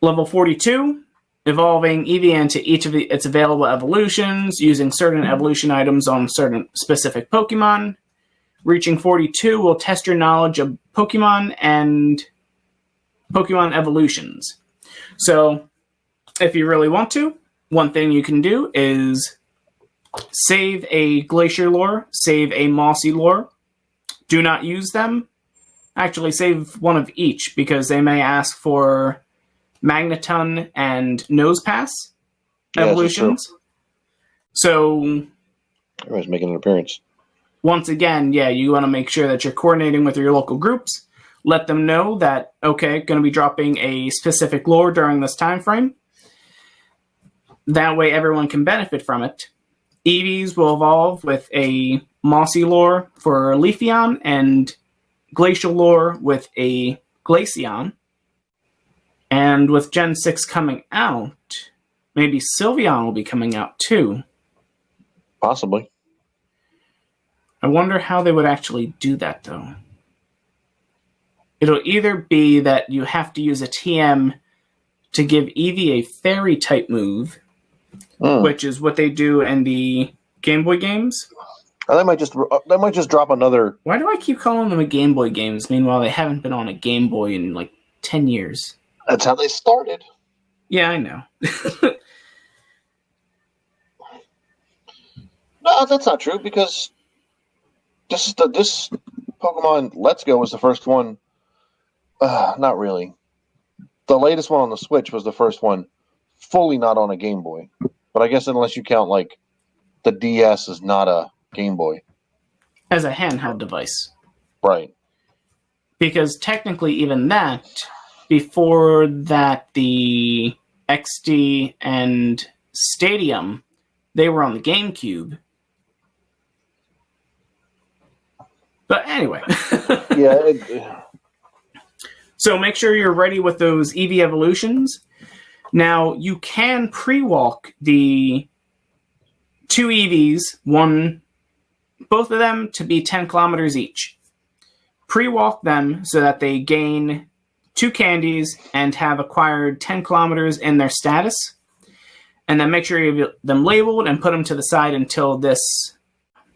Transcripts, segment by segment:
Level 42, evolving Eevee into each of its available evolutions, using certain evolution items on certain specific Pokemon. Reaching 42 will test your knowledge of Pokemon and Pokemon evolutions. So, if you really want to, one thing you can do is save a Glacier lure, save a Mossy lure. Do not use them. Actually, save one of each, because they may ask for Magneton and Nosepass evolutions. So, everyone's making an appearance. Once again, yeah, you want to make sure that you're coordinating with your local groups. Let them know that, okay, going to be dropping a specific lure during this time frame. That way everyone can benefit from it. Eevees will evolve with a Mossy lure for Leafeon and Glacial lure with a Glaceon. And with Gen 6 coming out, maybe Sylveon will be coming out too. Possibly. I wonder how they would actually do that, though. It'll either be that you have to use a TM to give Eevee a Fairy-type move, which is what they do in the Game Boy games. They might just drop another... Why do I keep calling them a Game Boy games? Meanwhile, they haven't been on a Game Boy in, 10 years. That's how they started. Yeah, I know. No, that's not true, because this Pokemon Let's Go was the first one. Not really. The latest one on the Switch was the first one fully not on a Game Boy. But I guess unless you count, the DS is not a Game Boy. As a handheld device. Right. Because technically even that, before that the XD and Stadium, they were on the GameCube. But anyway. Yeah. So make sure you're ready with those Eevee evolutions. Now, you can pre-walk the two Eevees, both of them to be 10 kilometers each. Pre-walk them so that they gain 2 candies and have acquired 10 kilometers in their status. And then make sure you have them labeled and put them to the side until this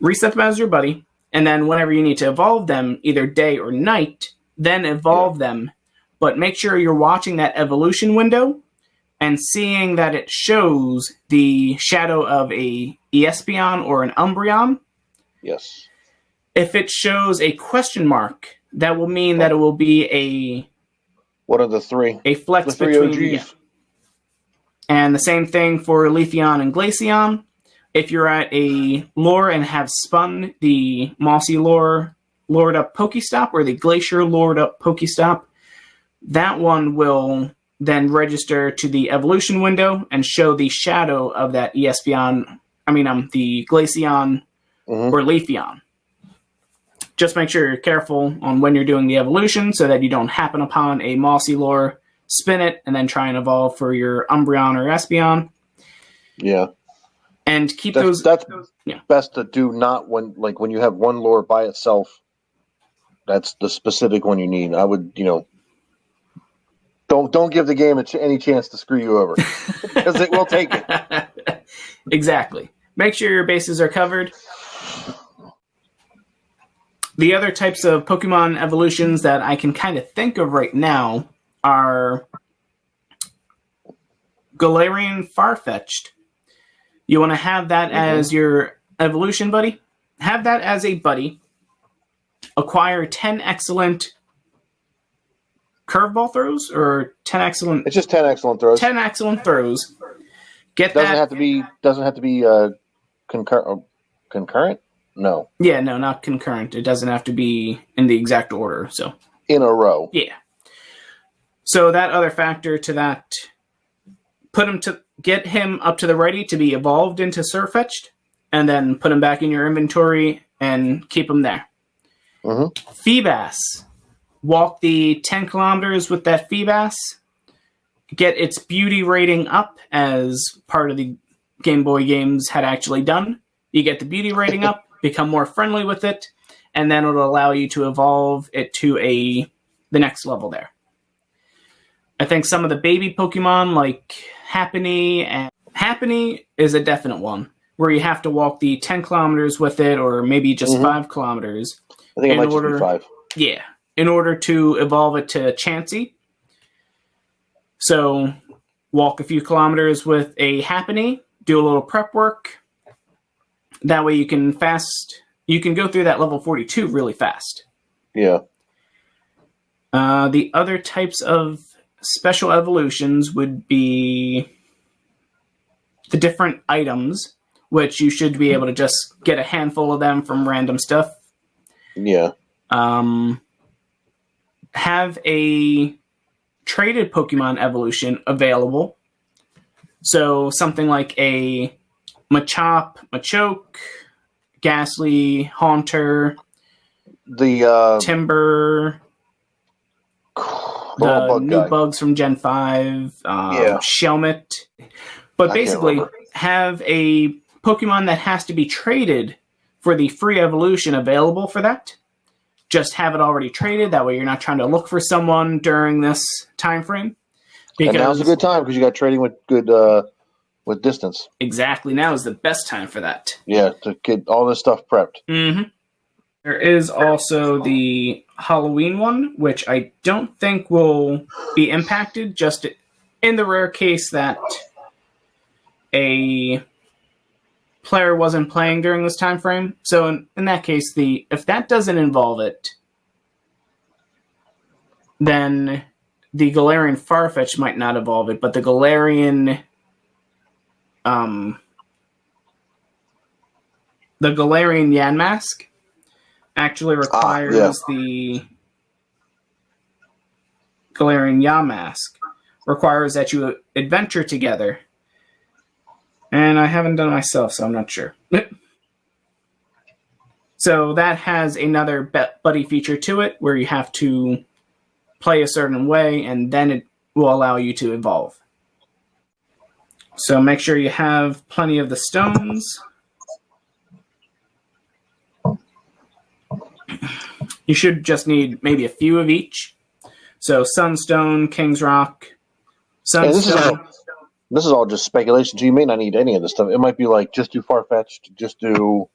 reset them as your buddy. And then whenever you need to evolve them, either day or night, then evolve them. But make sure you're watching that evolution window and seeing that it shows the shadow of a Espeon or an Umbreon. Yes. If it shows a question mark, that will mean that it will be a... What are the three? A flex the three between... OGs. And the same thing for Leafeon and Glaceon. If you're at a lure and have spun the Mossy lure lured up Pokestop or the Glacier lured up Pokestop, that one will then register to the evolution window and show the shadow of that Espeon, the Glaceon or Leafeon. Just make sure you're careful on when you're doing the evolution so that you don't happen upon a Mossy lure, spin it, and then try and evolve for your Umbreon or Espeon. Yeah. And keep that's yeah. best to do not when you have one lure by itself. That's the specific one you need. I would, don't give the game any chance to screw you over because it will take it. Exactly. Make sure your bases are covered. The other types of Pokemon evolutions that I can kind of think of right now are Galarian Farfetch'd. You want to have that as your evolution buddy? Have that as a buddy. Acquire 10 excellent curveball throws or 10 excellent... It's just 10 excellent throws. 10 excellent throws. Doesn't have to be concurrent? No. Yeah, no, not concurrent. It doesn't have to be in the exact order, so... In a row. Yeah. So that other factor to that... Get him up to the ready to be evolved into Surfetched, and then put him back in your inventory and keep him there. Feebas. Walk the 10 kilometers with that Feebas. Get its beauty rating up, as part of the Game Boy games had actually done. You get the beauty rating up, become more friendly with it, and then it'll allow you to evolve it to the next level there. I think some of the baby Pokemon like Happiny is a definite one where you have to walk the 10 kilometers with it, or maybe just 5 kilometers. I think it might just be 5. Yeah, in order to evolve it to Chansey. So walk a few kilometers with a Happiny, do a little prep work. That way you can go through that level 42 really fast. Yeah. The other types of special evolutions would be the different items, which you should be able to just get a handful of them from random stuff. Yeah. Have a traded Pokemon evolution available. So something like a Machop, Machoke, Ghastly, Haunter, the Timber, the new guy. bugs from Gen 5, Shelmet. But basically, have a Pokemon that has to be traded for the free evolution available for that. Just have it already traded. That way you're not trying to look for someone during this time frame. And now's a good time because you got trading with good with distance. Exactly. Now is the best time for that. Yeah, to get all this stuff prepped. Mm-hmm. There is also the Halloween one, which I don't think will be impacted, just in the rare case that a player wasn't playing during this time frame. So in that case, if that doesn't involve it, then the Galarian Farfetch might not evolve it, but the Galarian Yanmask actually requires the Galarian Yamask requires that you adventure together. And I haven't done it myself, so I'm not sure. So that has another buddy feature to it, where you have to play a certain way, and then it will allow you to evolve. So make sure you have plenty of the stones. You should just need maybe a few of each. So Sunstone, King's Rock, Sunstone. This is all just speculation, so you may not need any of this stuff. It might be like, just do Farfetch'd, just do...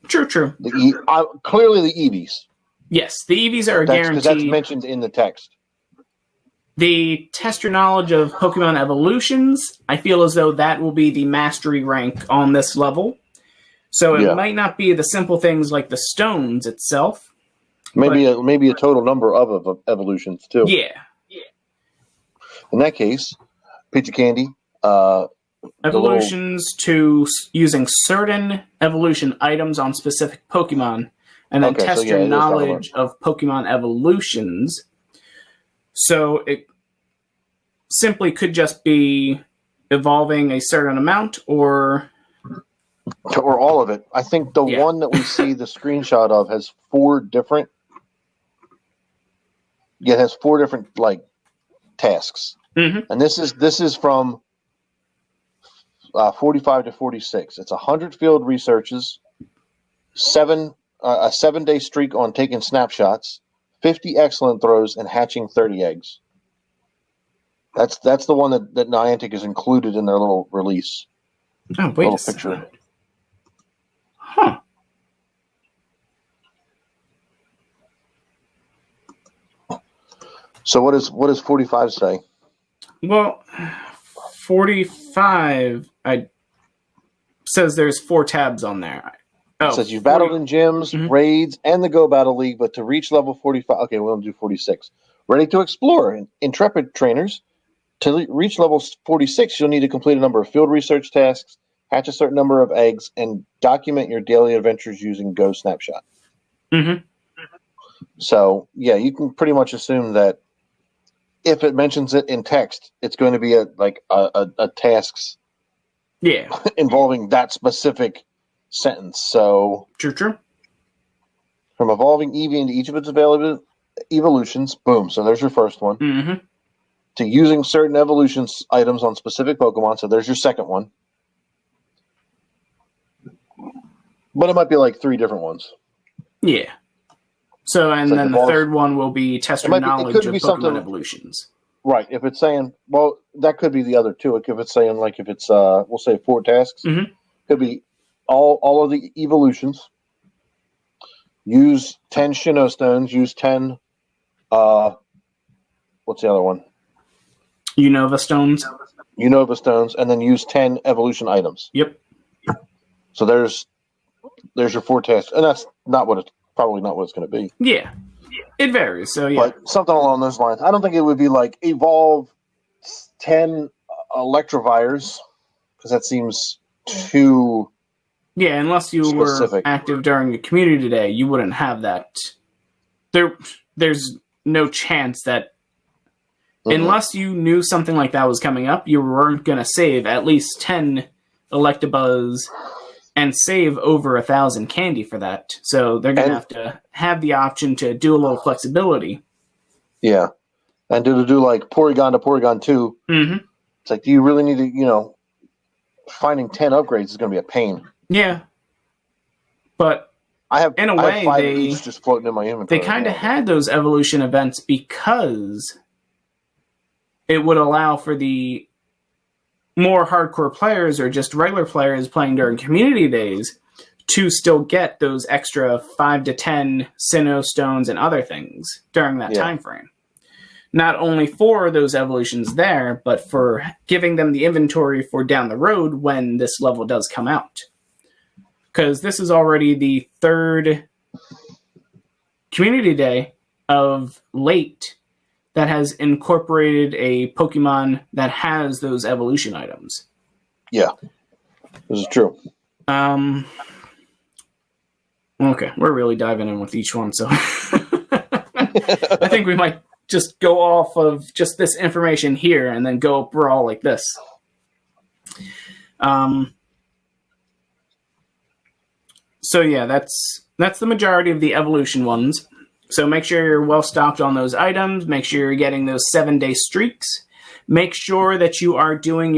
True. Clearly the Eevees. Yes, the Eevees are guaranteed. Because that's mentioned in the text. The test your knowledge of Pokemon evolutions, I feel as though that will be the mastery rank on this level. So it might not be the simple things like the stones itself. Maybe a total number of evolutions, too. Yeah. In that case... Pizza Candy. Evolutions to using certain evolution items on specific Pokemon, and then test your knowledge of Pokemon evolutions. So it simply could just be evolving a certain amount, or all of it. I think the one that we see the screenshot of has 4 different. Yeah, it has 4 different tasks. Mm-hmm. And this is from 45 to 46. It's 100 field researches, a 7-day streak on taking snapshots, 50 excellent throws, and hatching 30 eggs. That's the one that Niantic is included in their little release. Oh, wait a second. Picture. Huh. So what does 45 say? Well, 45 says there's 4 tabs on there. Oh, it says you've battled in gyms, raids, and the Go Battle League, but to reach level 45... Okay, we'll do 46. Ready to explore. Intrepid trainers. To reach level 46, you'll need to complete a number of field research tasks, hatch a certain number of eggs, and document your daily adventures using Go Snapshot. Mm-hmm. So, yeah, you can pretty much assume that if it mentions it in text, it's going to be a tasks involving that specific sentence. So true. From evolving Eevee into each of its available evolutions, boom. So there's your first one. Mm-hmm. To using certain evolutions items on specific Pokemon. So there's your second one. But it might be like 3 different ones. Yeah. So, and then the third one will be test your knowledge of Pokemon evolutions. Right. If it's saying, well, that could be the other two. If it's saying, like, if it's, we'll say 4 tasks, Mhm. could be all of the evolutions. Use 10 Shino stones. Use 10. What's the other one? Unova stones. Unova stones, and then use 10 evolution items. Yep. So there's your 4 tasks, and that's not what it's probably not what it's going to be. Yeah. It varies. So yeah. But something along those lines. I don't think it would be like evolve 10 Electivires, because that seems too. Yeah, unless you specific. were active during the community day, you wouldn't have that. There's no chance that unless you knew something like that was coming up, you weren't going to save at least 10 Electabuzz and save over 1,000 candy for that. So they're going to have the option to do a little flexibility. Yeah. And to do like Porygon to Porygon 2, it's like, do you really need to, finding 10 upgrades is going to be a pain. Yeah. But I have 5 of each just floating in my inventory. They kind of had those evolution events because it would allow for the more hardcore players or just regular players playing during community days to still get those extra 5 to 10 Sinnoh stones and other things during that time frame. Not only for those evolutions there, but for giving them the inventory for down the road when this level does come out. Because this is already the 3rd community day of late that has incorporated a Pokemon that has those evolution items. Yeah, this is true. Okay, we're really diving in with each one, so I think we might just go off of just this information here and then go overall like this. So yeah, that's the majority of the evolution ones. So make sure you're well stocked on those items. Make sure you're getting those 7-day streaks. Make sure that you are doing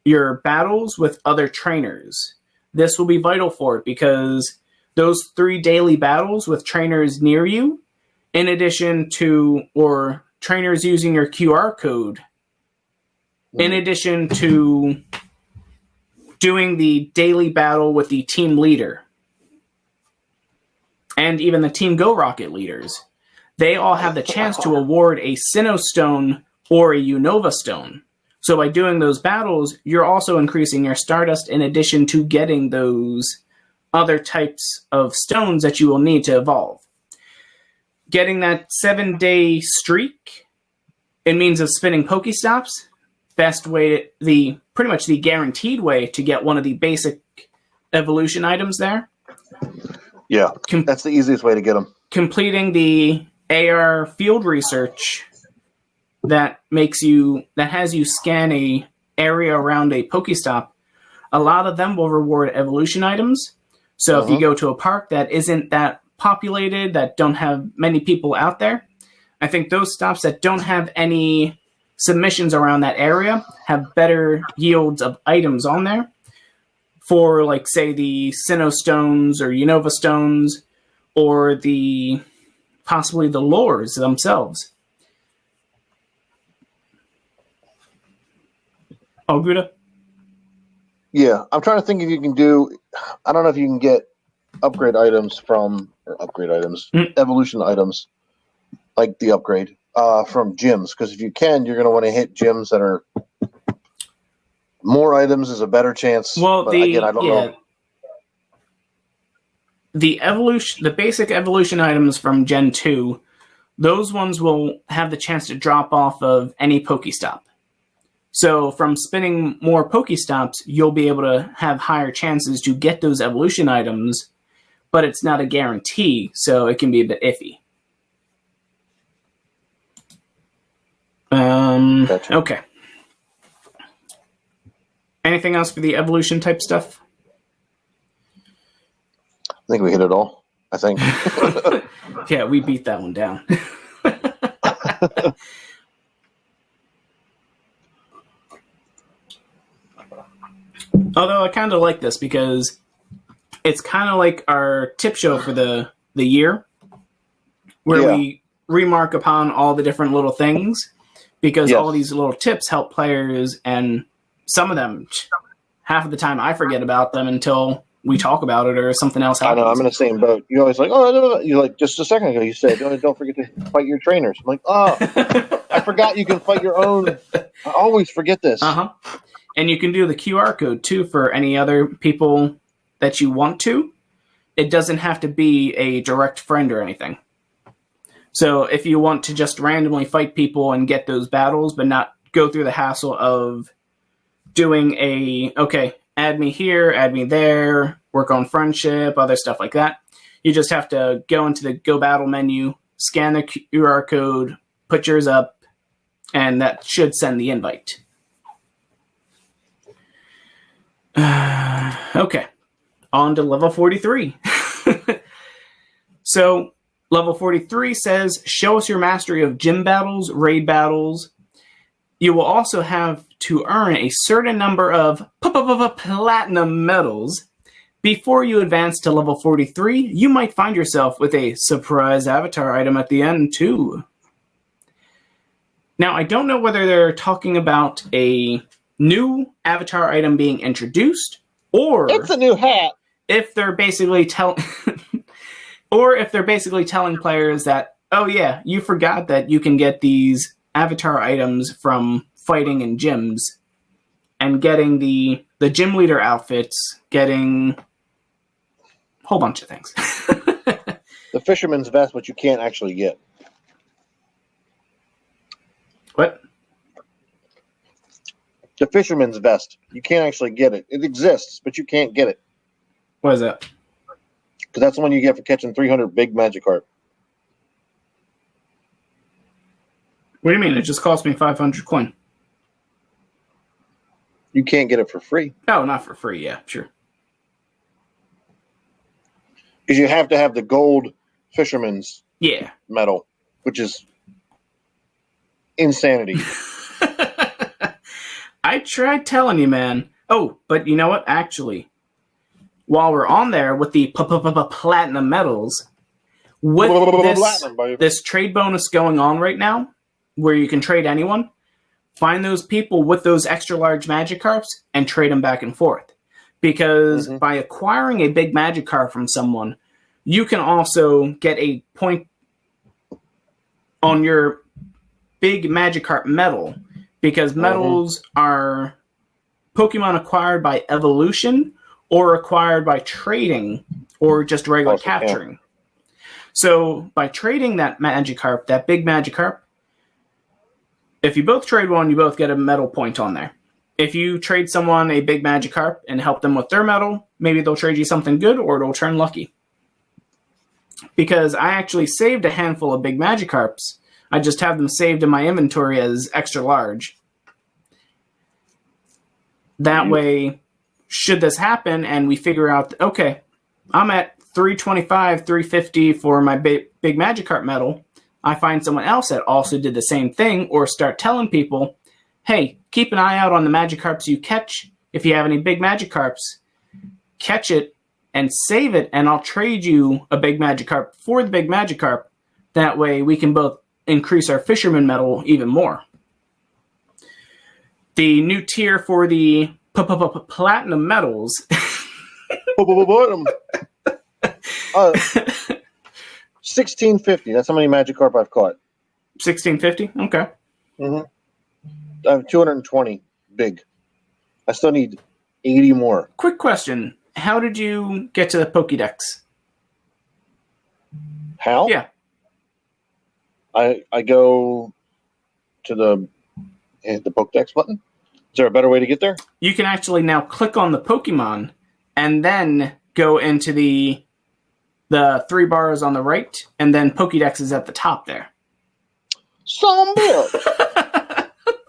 your battles with other trainers. This will be vital for it because those 3 daily battles with trainers near you, in addition to, or trainers using your QR code, in addition to doing the daily battle with the team leader, and even the Team Go Rocket leaders, they all have the chance to award a Sinnoh Stone or a Unova Stone. So by doing those battles, you're also increasing your Stardust in addition to getting those other types of stones that you will need to evolve. Getting that 7-day streak in means of spinning Pokestops, best way, pretty much the guaranteed way to get one of the basic evolution items there. Yeah, that's the easiest way to get them. Completing the AR field research that has you scan a area around a Pokestop. A lot of them will reward evolution items. So if you go to a park that isn't that populated, that don't have many people out there, I think those stops that don't have any submissions around that area have better yields of items on there. For, like, say, the Sinnoh Stones or Unova Stones, or possibly the lures themselves. Oh, Gouda? Yeah, I'm trying to think if you can do. I don't know if you can get evolution items, like the upgrade, from gyms. Because if you can, you're going to want to hit gyms that are. More items is a better chance. Well, but again, I don't know. The basic evolution items from Gen 2, those ones will have the chance to drop off of any Pokestop. So from spinning more Pokestops, you'll be able to have higher chances to get those evolution items, but it's not a guarantee, so it can be a bit iffy. Gotcha. Okay. Anything else for the evolution type stuff? I think we hit it all. I think. Yeah, we beat that one down. Although I kind of like this because it's kind of like our tip show for the year, where we remark upon all the different little things. because Yes. all these little tips help players, and some of them, half of the time I forget about them until we talk about it or something else I happens. know, I'm in the same boat. You're always like, oh, no. You're like, just a second ago you said, don't forget to fight your trainers. I'm like, oh, I forgot you can fight your own. I always forget this. Uh-huh. And you can do the QR code, too, for any other people that you want to. It doesn't have to be a direct friend or anything. So if you want to just randomly fight people and get those battles, but not go through the hassle of doing okay, add me here, add me there, work on friendship, other stuff like that. You just have to go into the Go Battle menu, scan the QR code, put yours up, and that should send the invite. Okay, on to level 43. So, level 43 says, show us your mastery of gym battles, raid battles. You will also have to earn a certain number of platinum medals. Before you advance to level 43, you might find yourself with a surprise avatar item at the end, too. Now, I don't know whether they're talking about a new avatar item being introduced, or It's a new hat. if they're basically or if they're basically telling players that, oh yeah, you forgot that you can get these avatar items from fighting in gyms, and getting the gym leader outfits, getting a whole bunch of things. The fisherman's vest, but you can't actually get. What? The fisherman's vest. You can't actually get it. It exists, but you can't get it. What is that? Because that's the one you get for catching 300 big Magikarp. What do you mean? It just cost me 500 coin. You can't get it for free. Oh, not for free. Yeah, sure. Because you have to have the gold fisherman's Yeah. medal, which is insanity. I tried telling you, man. Oh, but you know what? Actually, while we're on there with the platinum medals, with this trade bonus going on right now, where you can trade anyone, find those people with those extra large Magikarps and trade them back and forth. Because by acquiring a big Magikarp from someone, you can also get a point on your big Magikarp medal. Because medals are Pokemon acquired by evolution or acquired by trading or just regular capturing. Yeah. So by trading that Magikarp, that big Magikarp, if you both trade one, you both get a medal point on there. If you trade someone a big Magikarp and help them with their medal, maybe they'll trade you something good or it'll turn lucky. Because I actually saved a handful of big Magikarps. I just have them saved in my inventory as extra large. That way, should this happen and we figure out, okay, I'm at 325, 350 for my big Magikarp medal, I find someone else that also did the same thing, or start telling people, hey, keep an eye out on the Magikarps you catch. If you have any big Magikarps, catch it and save it, and I'll trade you a big Magikarp for the big Magikarp. That way we can both increase our fisherman medal even more. The new tier for the platinum medals. 1650. That's how many Magikarp I've caught. 1650? Okay. I have 220 big. I still need 80 more. Quick question. How did you get to the Pokédex? How? Yeah. I go to the Pokédex button. Is there a better way to get there? You can actually now click on the Pokemon and then go into the 3 bars on the right, and then Pokédex is at the top there. Some bitch.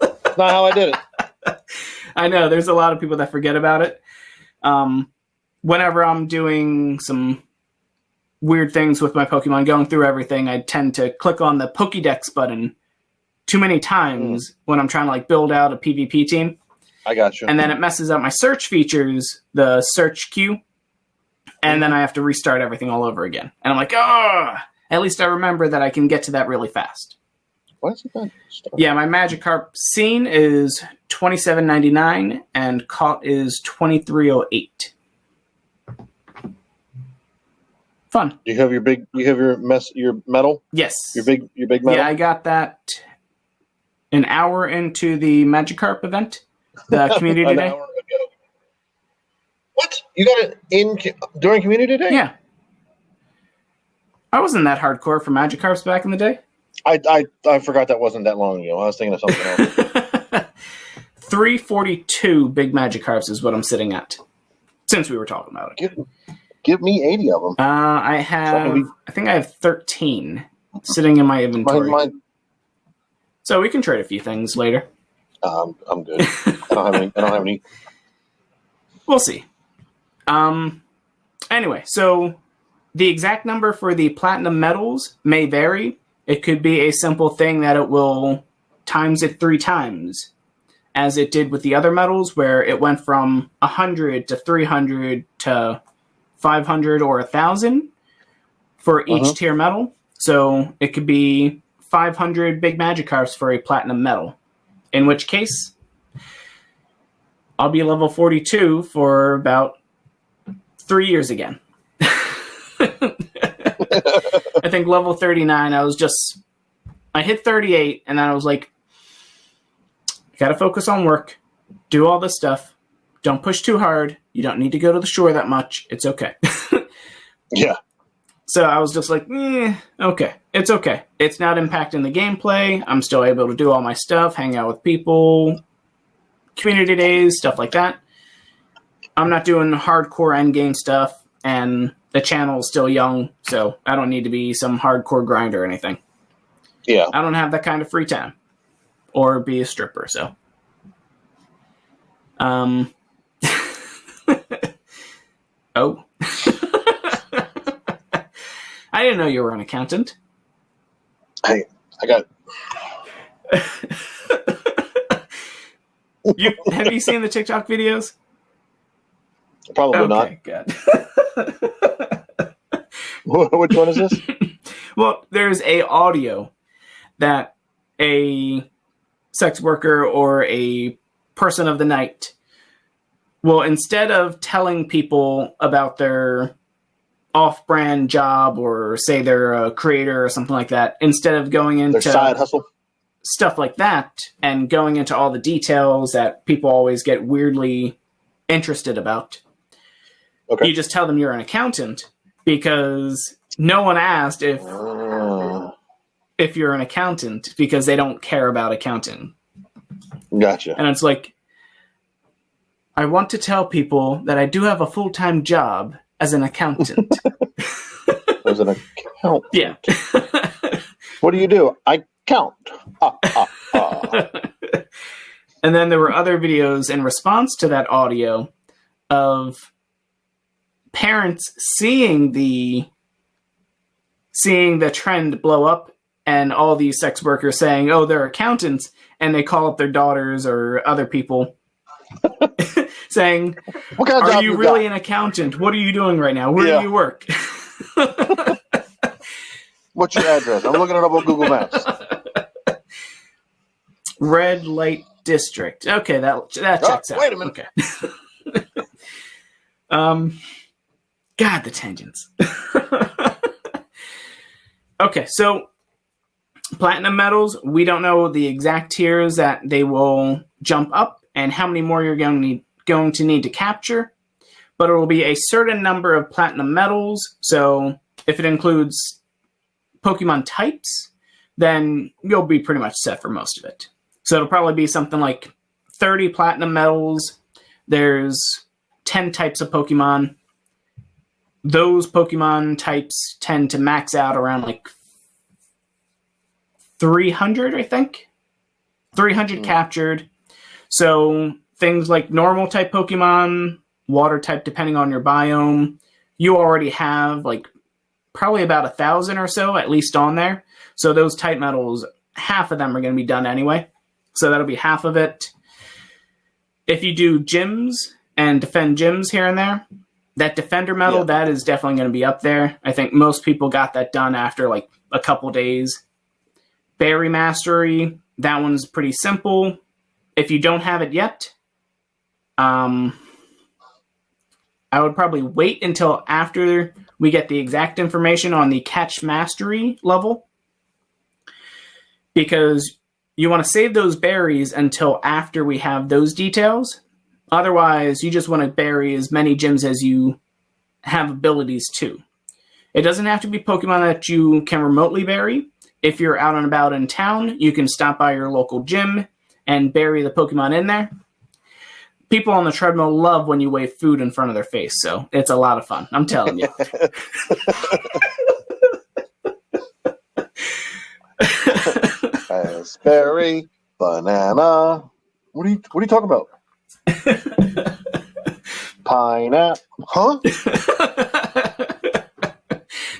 That's not how I did it. I know, there's a lot of people that forget about it. Whenever I'm doing some weird things with my Pokemon, going through everything, I tend to click on the Pokédex button too many times when I'm trying to build out a PvP team. I got you. And then it messes up my search features, the search queue, and then I have to restart everything all over again. And I'm like, at least I remember that I can get to that really fast. Why is it that stuff? Yeah, my Magikarp seen is $27.99 and caught is $23.08. Fun. Do you have your big? You have your medal? Yes. Your big medal? Yeah, I got that an hour into the Magikarp event, the community An day. hour ago. What? You got it during community day? Yeah. I wasn't that hardcore for Magikarps back in the day. I forgot that wasn't that long ago. I was thinking of something else. 342 big Magikarps is what I'm sitting at. Since we were talking about it. Give me 80 of them. I think I have 13 sitting in my inventory. Mine. So we can trade a few things later. I'm good. I don't have any. We'll see. Anyway, so the exact number for the platinum medals may vary. It could be a simple thing that it will times it 3 times, as it did with the other medals, where it went from 100 to 300 to 500 or 1,000 for each tier medal. So it could be 500 big Magikarps for a platinum medal. In which case, I'll be level 42 for about 3 years again. I think level 39, I hit 38, and then I was like, I gotta focus on work, do all this stuff, don't push too hard, you don't need to go to the shore that much, it's okay. Yeah. So I was just like, okay, it's okay. It's not impacting the gameplay, I'm still able to do all my stuff, hang out with people, community days, stuff like that. I'm not doing hardcore endgame stuff, and the channel is still young, so I don't need to be some hardcore grinder or anything. Yeah. I don't have that kind of free time. Or be a stripper, so. Oh. I didn't know you were an accountant. Hey, I got... Have you seen the TikTok videos? Probably not. Okay, good. Which one is this? Well, there's a audio that a sex worker or a person of the night will, instead of telling people about their off-brand job or say they're a creator or something like that, instead of going into their side hustle, stuff like that and going into all the details that people always get weirdly interested about, you just tell them you're an accountant, because no one asked if you're an accountant, because they don't care about accounting. Gotcha. And it's like, I want to tell people that I do have a full-time job as an accountant. As an accountant? Yeah. What do you do? I count. And then there were other videos in response to that audio of parents seeing the trend blow up, and all these sex workers saying, oh, they're accountants, and they call up their daughters or other people saying, what kind of are job you really an accountant? What are you doing right now? Where do you work? What's your address? I'm looking it up on Google Maps. Red Light District. Okay, that checks out. Wait a minute. Okay. God, the tangents. Okay, so platinum medals, we don't know the exact tiers that they will jump up and how many more you're going to need to capture, but it will be a certain number of platinum medals. So if it includes Pokemon types, then you'll be pretty much set for most of it. So it'll probably be something like 30 platinum medals. There's 10 types of Pokemon. Those Pokemon types tend to max out around like 300, I think. 300 captured. So things like normal type Pokemon, water type depending on your biome, you already have like probably about 1,000 or so at least on there. So those type medals, half of them are going to be done anyway. So that'll be half of it. If you do gyms and defend gyms here and there, that defender medal, that is definitely going to be up there. I think most people got that done after like a couple days. Berry Mastery, that one's pretty simple. If you don't have it yet, I would probably wait until after we get the exact information on the Catch Mastery level, because you want to save those berries until after we have those details. Otherwise, you just want to berry as many gyms as you have abilities to. It doesn't have to be Pokemon that you can remotely berry. If you're out and about in town, you can stop by your local gym and bury the Pokemon in there. People on the treadmill love when you wave food in front of their face, so it's a lot of fun. I'm telling you. Raspberry, banana. What are you talking about? Pineapple. Huh?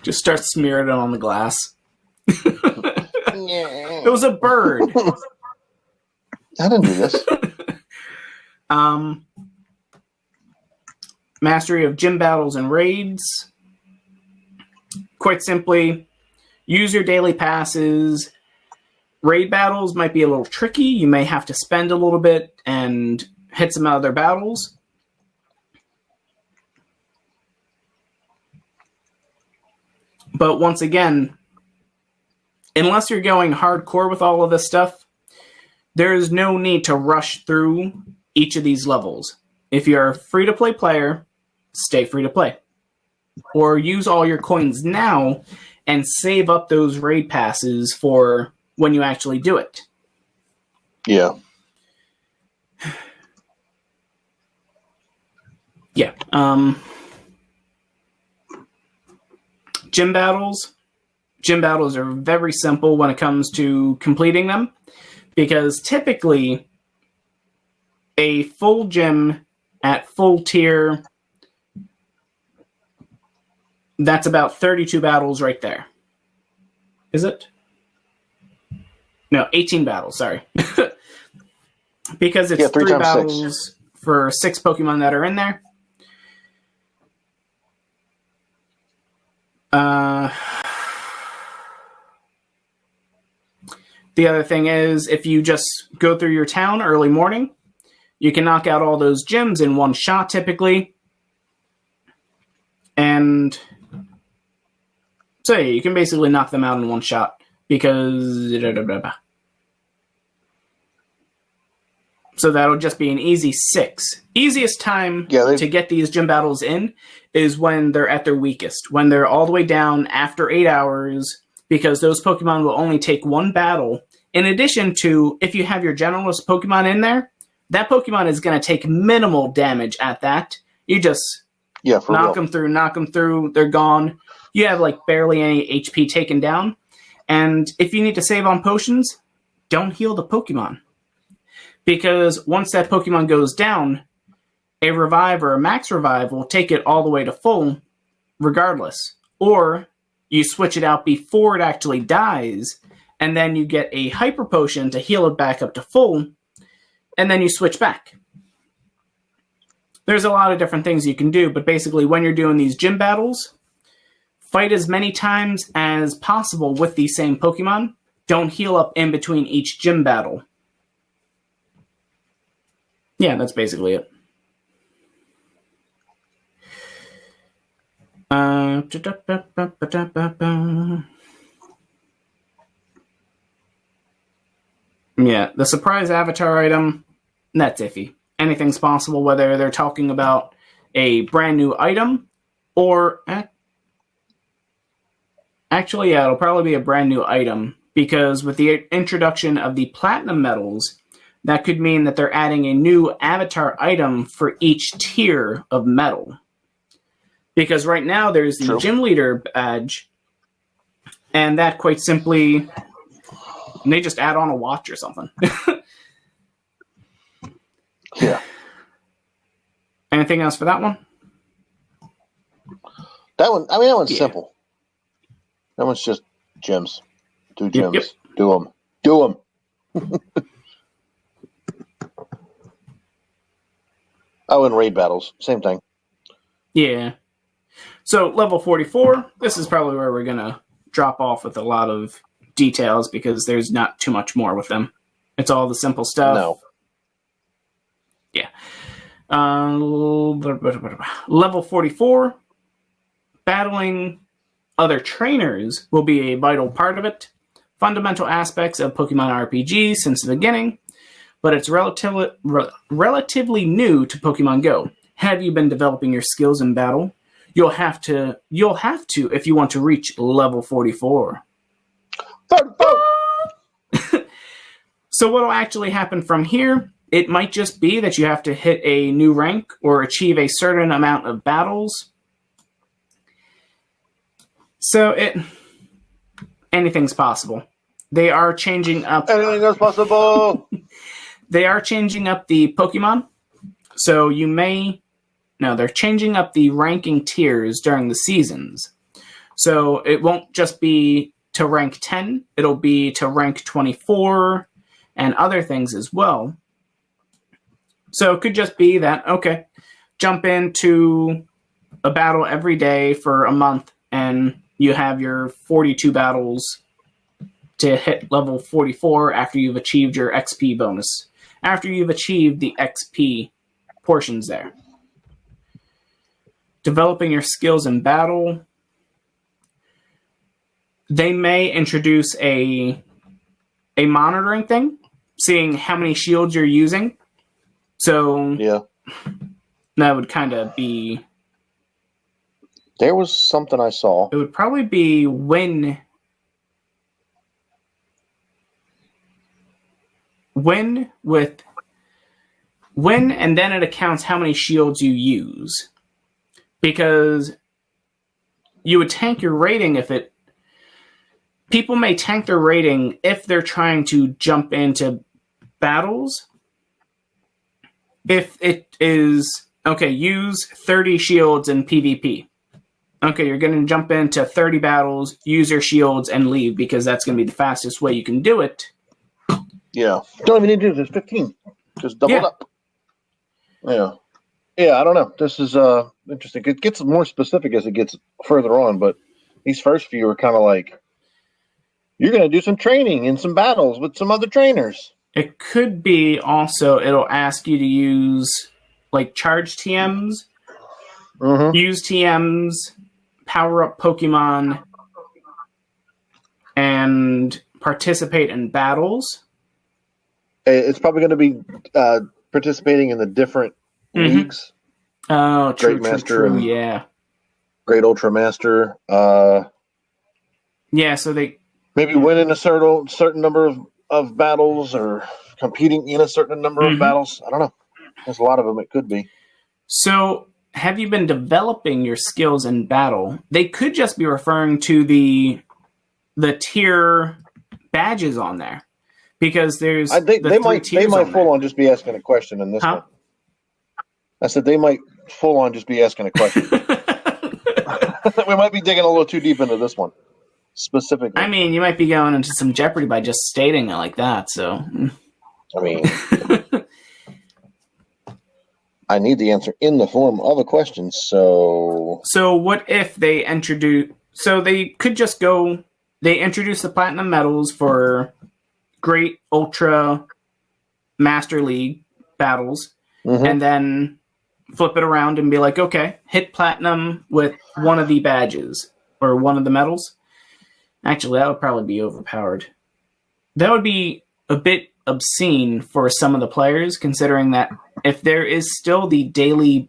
Just start smearing it on the glass. Yeah. It was a bird. I didn't do this. Mastery of gym battles and raids. Quite simply, use your daily passes. Raid battles might be a little tricky. You may have to spend a little bit and hit some other battles. But once again, unless you're going hardcore with all of this stuff, there is no need to rush through each of these levels. If you're a free-to-play player, stay free-to-play. Or use all your coins now and save up those raid passes for when you actually do it. Yeah. Yeah. Gym battles. Gym battles are very simple when it comes to completing them, because typically a full gym at full tier, that's about 32 battles right there. Is it? No, 18 battles, sorry. Because it's 3 battles 6. For 6 Pokemon that are in there. The other thing is, if you just go through your town early morning, you can knock out all those gyms in one shot typically. And so yeah, you can basically knock them out in one shot because... So that'll just be an easy 6. Easiest time to get these gym battles in is when they're at their weakest, when they're all the way down after 8 hours, because those Pokemon will only take 1 battle. In addition to, if you have your generalist Pokemon in there, that Pokemon is going to take minimal damage at that. You just knock them through, they're gone. You have like barely any HP taken down. And if you need to save on potions, don't heal the Pokemon. Because once that Pokemon goes down, a revive or a max revive will take it all the way to full regardless. Or you switch it out before it actually dies, and then you get a hyper potion to heal it back up to full, and then you switch back. There's a lot of different things you can do, but basically when you're doing these gym battles, fight as many times as possible with the same Pokemon. Don't heal up in between each gym battle. Yeah, that's basically it. Yeah, the surprise avatar item, that's iffy. Anything's possible, whether they're talking about a brand new item or... Actually, yeah, it'll probably be a brand new item, because with the introduction of the platinum medals, that could mean that they're adding a new avatar item for each tier of medal. Because right now there's the gym leader badge, and that quite simply, they just add on a watch or something. Yeah. Anything else for that one? That one's simple. That one's just gyms. Do gyms. Yep. Do them. Oh, and raid battles. Same thing. Yeah. So, level 44, this is probably where we're going to drop off with a lot of details because there's not too much more with them. It's all the simple stuff. No. Yeah. Level 44. Battling other trainers will be a vital part of it. Fundamental aspects of Pokemon RPG since the beginning, but it's relatively new to Pokemon Go. Have you been developing your skills in battle? You'll have to if you want to reach level 44. So what will actually happen from here? It might just be that you have to hit a new rank or achieve a certain amount of battles. So anything's possible. They are changing up. Anything is possible. They are changing up the Pokemon. So they're changing up the ranking tiers during the seasons. So it won't just be to rank 10. It'll be to rank 24 and other things as well. So it could just be that, okay, jump into a battle every day for a month and you have your 42 battles to hit level 44 after you've achieved your XP bonus. After you've achieved the XP portions there. Developing your skills in battle. They may introduce a monitoring thing, seeing how many shields you're using. So yeah, that would kind of be... There was something I saw. It would probably be when and then it accounts how many shields you use. Because you would tank your rating if it... People may tank their rating if they're trying to jump into battles. If it is, okay, use 30 shields in PvP. Okay, you're going to jump into 30 battles, use your shields, and leave because that's going to be the fastest way you can do it. Yeah. Don't even need to do this. 15. Just double it up. Yeah. Yeah, I don't know. This is interesting. It gets more specific as it gets further on, but these first few are kind of like, you're going to do some training and some battles with some other trainers. It could be also, it'll ask you to use, like, charge TMs, use TMs, power up Pokemon, and participate in battles. It's probably going to be participating in the different leagues. Oh, true, Great Master and yeah. Great Ultra Master. Yeah, so they... Maybe winning a certain number of battles or competing in a certain number of battles. I don't know. There's a lot of them it could be. So, have you been developing your skills in battle? They could just be referring to the tier badges on there. Because there's they might full on just be asking a question in this one. I said they might full on just be asking a question. We might be digging a little too deep into this one. Specifically. I mean, you might be going into some jeopardy by just stating it like that, so... I mean... I need the answer in the form of a question, so... So what if they introduce... So they could just go... They introduce the Platinum medals for Great Ultra Master League battles, and then flip it around and be like, okay, hit Platinum with one of the badges, or one of the medals. Actually, that would probably be overpowered. That would be a bit obscene for some of the players, considering that if there is still the daily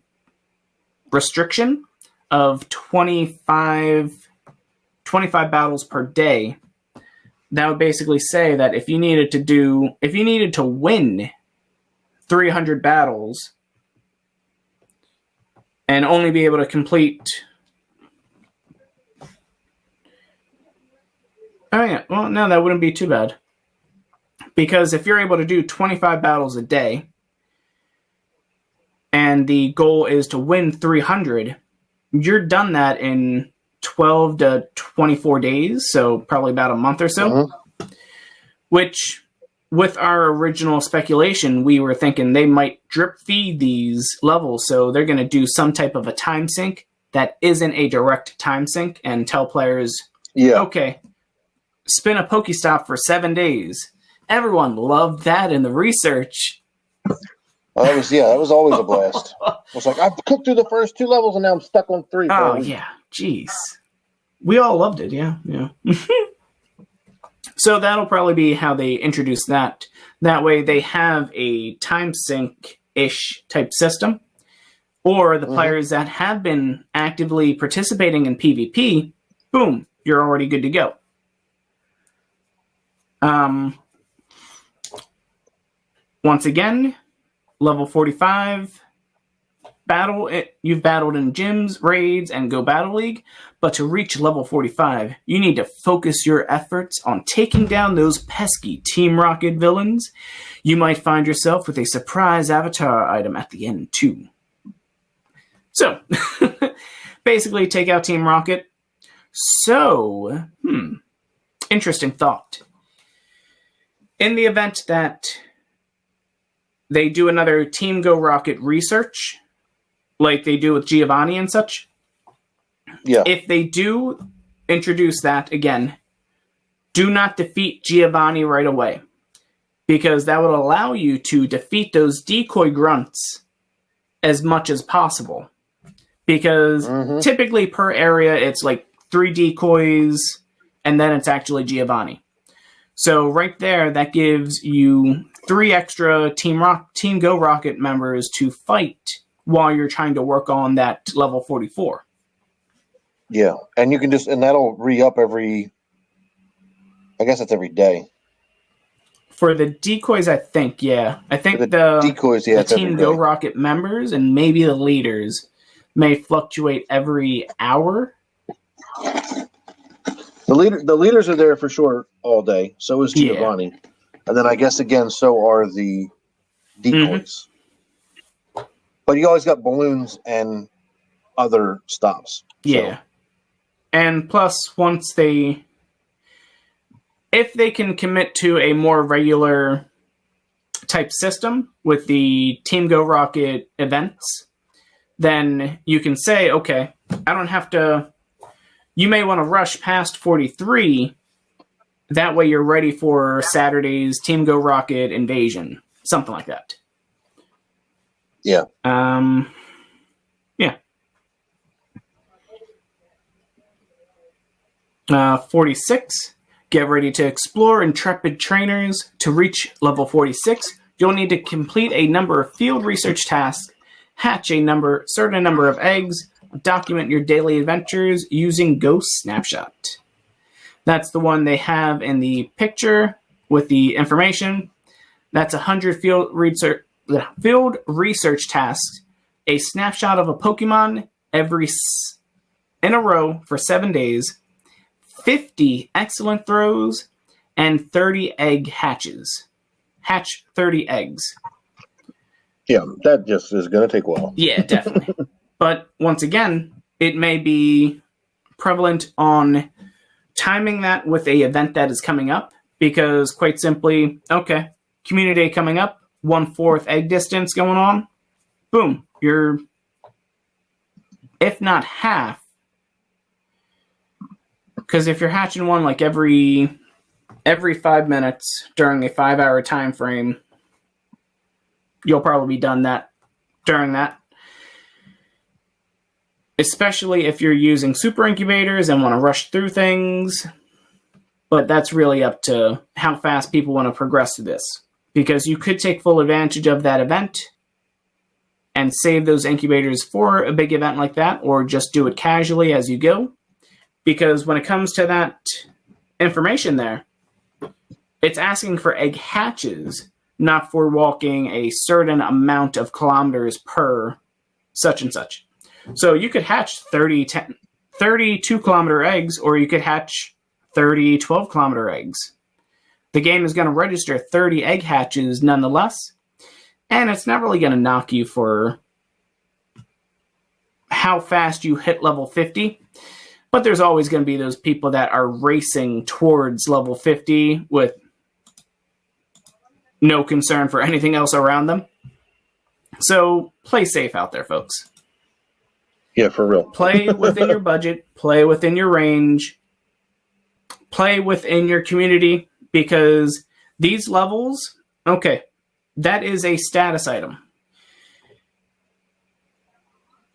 restriction of 25 battles per day, that would basically say that if you needed to win 300 battles and only be able to complete... Oh, yeah. Well, no, that wouldn't be too bad. Because if you're able to do 25 battles a day, and the goal is to win 300, you're done that in 12 to 24 days, so probably about a month or so. Which, with our original speculation, we were thinking they might drip feed these levels, so they're going to do some type of a time sync that isn't a direct time sync, and tell players, okay, spin a Pokestop for 7 days. Everyone loved that in the research. That was always a blast. It's like, I've cooked through the first 2 levels and now I'm stuck on 3 for a week. Yeah, jeez. We all loved it, yeah. So that'll probably be how they introduce that. That way they have a time sync-ish type system. Or the players that have been actively participating in PvP, boom, you're already good to go. Once again, level 45, you've battled in gyms, raids, and Go Battle League, but to reach level 45, you need to focus your efforts on taking down those pesky Team Rocket villains. You might find yourself with a surprise avatar item at the end, too. So, basically take out Team Rocket. So, interesting thought. In the event that they do another Team Go Rocket research, like they do with Giovanni and such, if they do introduce that again, do not defeat Giovanni right away, because that would allow you to defeat those decoy grunts as much as possible. Because typically per area, it's like 3 decoys, and then it's actually Giovanni. So right there, that gives you 3 extra Team Go Rocket members to fight while you're trying to work on that level 44. Yeah, and you can and that'll re-up every day. For the decoys, I think, yeah. I think the decoys, the Team Go Rocket members and maybe the leaders may fluctuate every hour. The leaders are there for sure all day. So is Giovanni. Yeah. And then I guess, again, so are the decoys. But you always got balloons and other stops. Yeah. So. And plus, if they can commit to a more regular type system with the Team Go Rocket events, then you can say, okay, I don't have to... You may want to rush past 43. That way you're ready for Saturday's Team Go Rocket invasion. Something like that. Yeah. Yeah. 46. Get ready to explore Intrepid Trainers. To reach level 46, you'll need to complete a number of field research tasks, hatch a certain number of eggs, document your daily adventures using Ghost Snapshot. That's the one they have in the picture with the information. That's 100 field research tasks, a snapshot of a Pokemon in a row for 7 days, 50 excellent throws, and 30 egg hatches. Hatch 30 eggs. Yeah, that just is going to take a while. Yeah, definitely. But once again, it may be prevalent on timing that with an event that is coming up, because quite simply, okay, Community Day coming up, 1/4 egg distance going on, boom, you're, if not half, because if you're hatching one like every 5 minutes during a 5-hour time frame, you'll probably be done that during that. Especially if you're using super incubators and want to rush through things. But that's really up to how fast people want to progress to this. Because you could take full advantage of that event and save those incubators for a big event like that, or just do it casually as you go. Because when it comes to that information there, it's asking for egg hatches, not for walking a certain amount of kilometers per such and such. So you could hatch 30 2-kilometer eggs, or you could hatch 30 12-kilometer eggs. The game is going to register 30 egg hatches nonetheless, and it's not really going to knock you for how fast you hit level 50. But there's always going to be those people that are racing towards level 50 with no concern for anything else around them. So play safe out there, folks. Yeah, for real. Play within your budget. Play within your range. play within your community, because these levels, okay, that is a status item.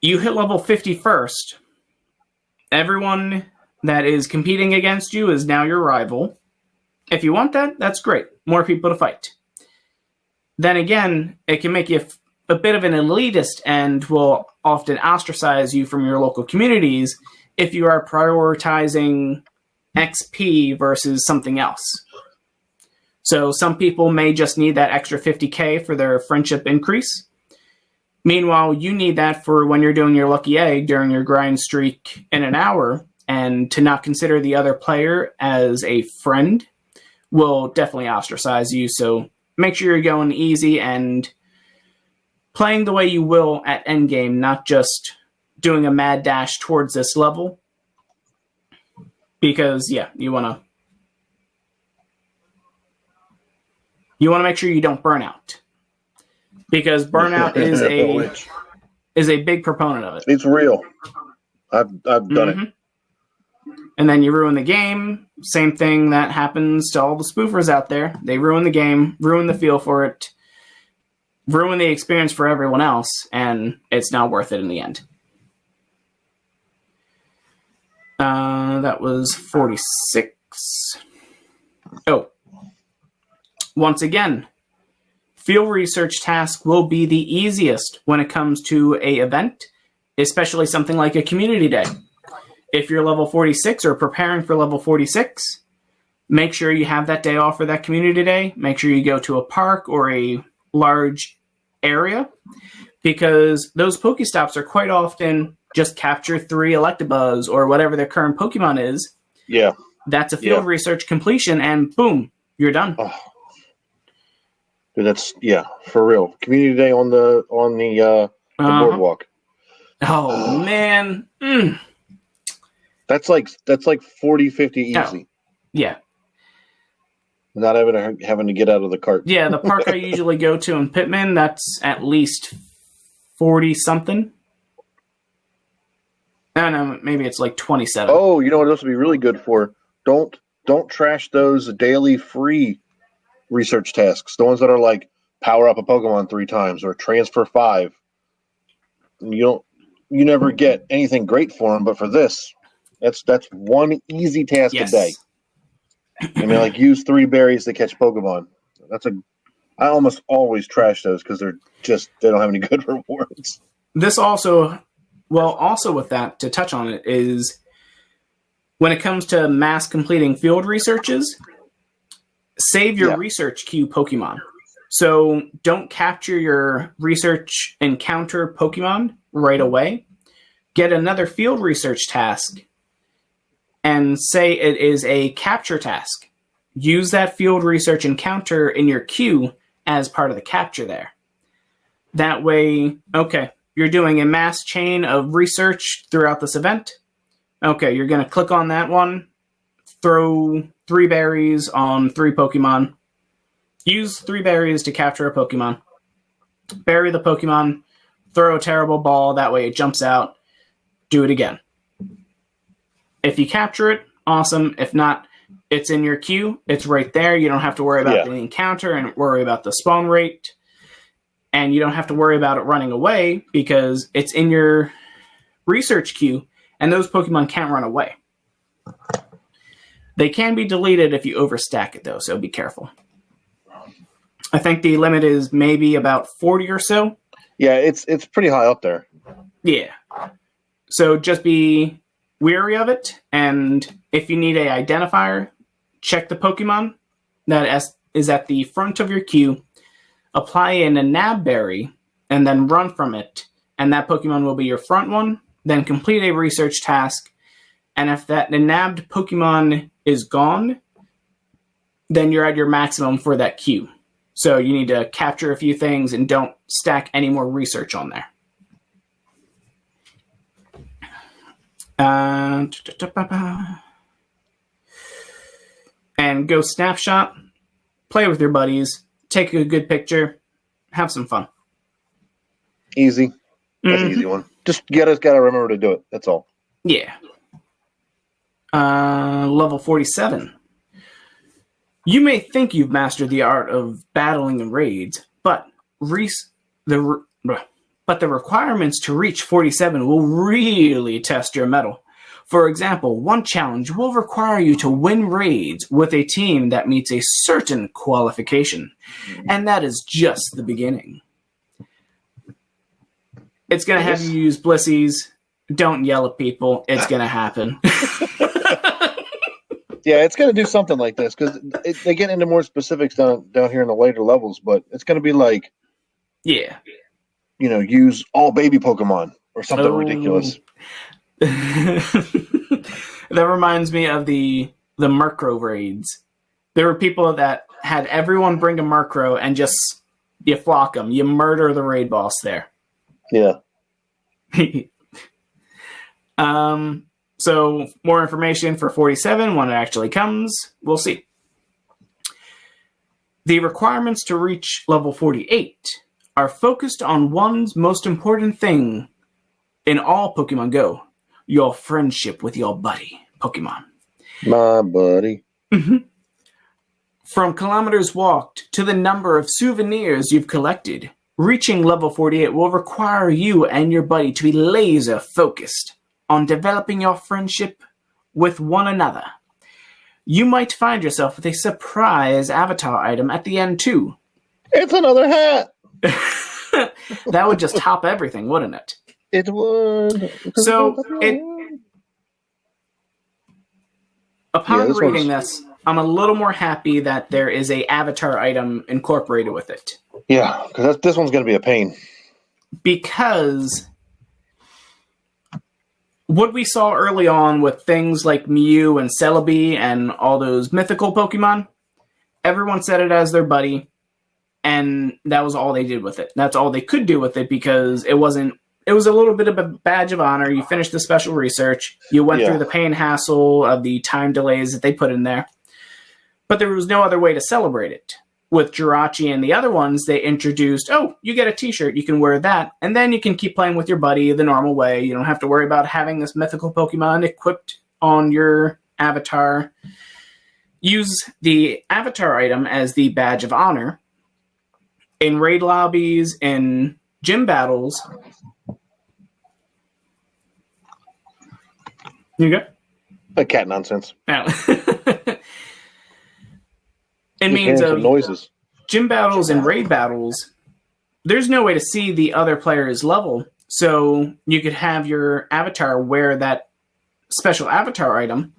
You hit level 51st, everyone that is competing against you is now your rival. If you want that, that's great. More people to fight. Then again, it can make you a bit of an elitist and will often ostracize you from your local communities if you are prioritizing XP versus something else. So some people may just need that extra 50k for their friendship increase. Meanwhile, you need that for when you're doing your lucky egg during your grind streak in an hour, and to not consider the other player as a friend will definitely ostracize you. So make sure you're going easy and playing the way you will at endgame, not just doing a mad dash towards this level. Because, yeah, you want to make sure you don't burn out. Because burnout is a big proponent of it. It's real. I've done it. And then you ruin the game. Same thing that happens to all the spoofers out there. They ruin the game, ruin the feel for it, ruin the experience for everyone else, and it's not worth it in the end. That was 46. Oh. Once again, field research task will be the easiest when it comes to an event, especially something like a community day. If you're level 46 or preparing for level 46, make sure you have that day off for that community day. Make sure you go to a park or a large area, because those Pokestops are quite often just capture 3 Electabuzz or whatever their current Pokemon is. Yeah. That's a field research completion, and boom, you're done. Oh. Dude, that's for real. Community day on the boardwalk. Oh man. That's like 40, 50 easy. Oh. Yeah. Not having to get out of the cart. Yeah, the park I usually go to in Pittman, that's at least 40 something. I don't know, maybe it's like 27. Oh, you know what else would be really good for? Don't trash those daily free research tasks. The ones that are like power up a Pokemon 3 times or transfer 5. You never get anything great for them, but for this, that's one easy task a day. I mean, like use 3 berries to catch Pokemon. I almost always trash those because they don't have any good rewards. This also with that, to touch on it, is when it comes to mass completing field researches, save your research queue Pokemon. So don't capture your research encounter Pokemon right away. Get another field research task and say it is a capture task. Use that field research encounter in your queue as part of the capture there. That way, okay, you're doing a mass chain of research throughout this event. Okay, you're going to click on that one, throw 3 berries on 3 Pokemon. Use 3 berries to capture a Pokemon. Bury the Pokemon, throw a terrible ball, that way it jumps out. Do it again. If you capture it, awesome. If not, it's in your queue. It's right there. You don't have to worry about the encounter and worry about the spawn rate. And you don't have to worry about it running away because it's in your research queue, and those Pokemon can't run away. They can be deleted if you overstack it, though, so be careful. I think the limit is maybe about 40 or so. Yeah, it's pretty high up there. Yeah. So just be wary of it, and if you need a identifier, check the Pokemon that is at the front of your queue, apply in a nab berry, and then run from it, and that Pokemon will be your front one. Then complete a research task, and if the nabbed Pokemon is gone, then you're at your maximum for that queue. So you need to capture a few things and don't stack any more research on there. And go snapshot, play with your buddies, take a good picture, have some fun. Easy. That's an easy one. Just gotta remember to do it. That's all. Yeah. Level 47. You may think you've mastered the art of battling in raids, but the requirements to reach 47 will really test your mettle. For example, one challenge will require you to win raids with a team that meets a certain qualification, and that is just the beginning. It's going to have you use blissies. Don't yell at people. It's going to happen. Yeah, it's going to do something like this because they get into more specifics down here in the later levels, but it's going to be like, yeah, use all baby Pokemon or something ridiculous. That reminds me of the Murkrow raids. There were people that had everyone bring a Murkrow and just you flock them. You murder the raid boss there. Yeah. So more information for 47 when it actually comes. We'll see. The requirements to reach level 48 are focused on one's most important thing in all Pokemon Go. Your friendship with your buddy, Pokemon. My buddy. Mm-hmm. From kilometers walked to the number of souvenirs you've collected, reaching level 48 will require you and your buddy to be laser focused on developing your friendship with one another. You might find yourself with a surprise avatar item at the end too. It's another hat! That would just top everything, wouldn't it? It would. So, upon reading this, I'm a little more happy that there is a avatar item incorporated with it. Yeah, because this one's going to be a pain. Because what we saw early on with things like Mew and Celebi and all those mythical Pokemon, everyone set it as their buddy, and that was all they did with it. That's all they could do with it because it was a little bit of a badge of honor. You finished the special research. You went through the pain hassle of the time delays that they put in there. But there was no other way to celebrate it. With Jirachi and the other ones, they introduced, you get a t-shirt, you can wear that, and then you can keep playing with your buddy the normal way. You don't have to worry about having this mythical Pokemon equipped on your avatar. Use the avatar item as the badge of honor. In raid lobbies, in gym battles. You go? Like cat nonsense. It means noises. Gym battles and raid battles, there's no way to see the other player's level, so you could have your avatar wear that special avatar item,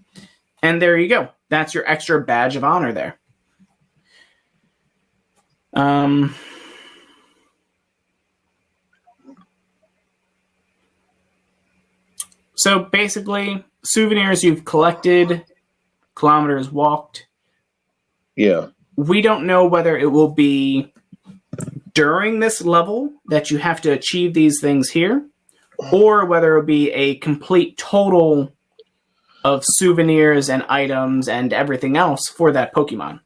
and there you go. That's your extra badge of honor there. So basically, souvenirs you've collected, kilometers walked. Yeah. We don't know whether it will be during this level that you have to achieve these things here, or whether it will be a complete total of souvenirs and items and everything else for that Pokemon.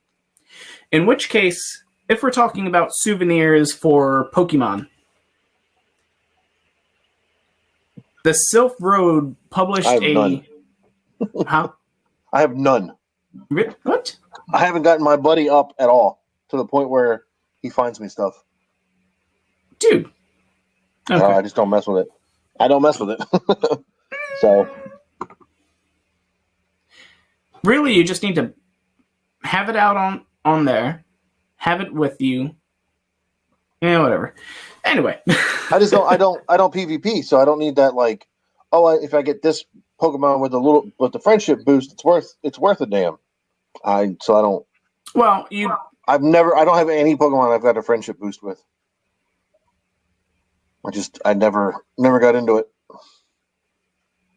In which case, if we're talking about souvenirs for Pokemon, the Silph Road published none. Huh? I have none. What? I haven't gotten my buddy up at all to the point where he finds me stuff. Dude. Okay. I just don't mess with it. I don't mess with it. So. Really, you just need to have it out on there, have it with you. Yeah, whatever. Anyway. I don't PvP, so I don't need that if I get this Pokemon with the friendship boost, it's worth a damn. I don't. Well, I don't have any Pokemon I've got a friendship boost with. I never got into it.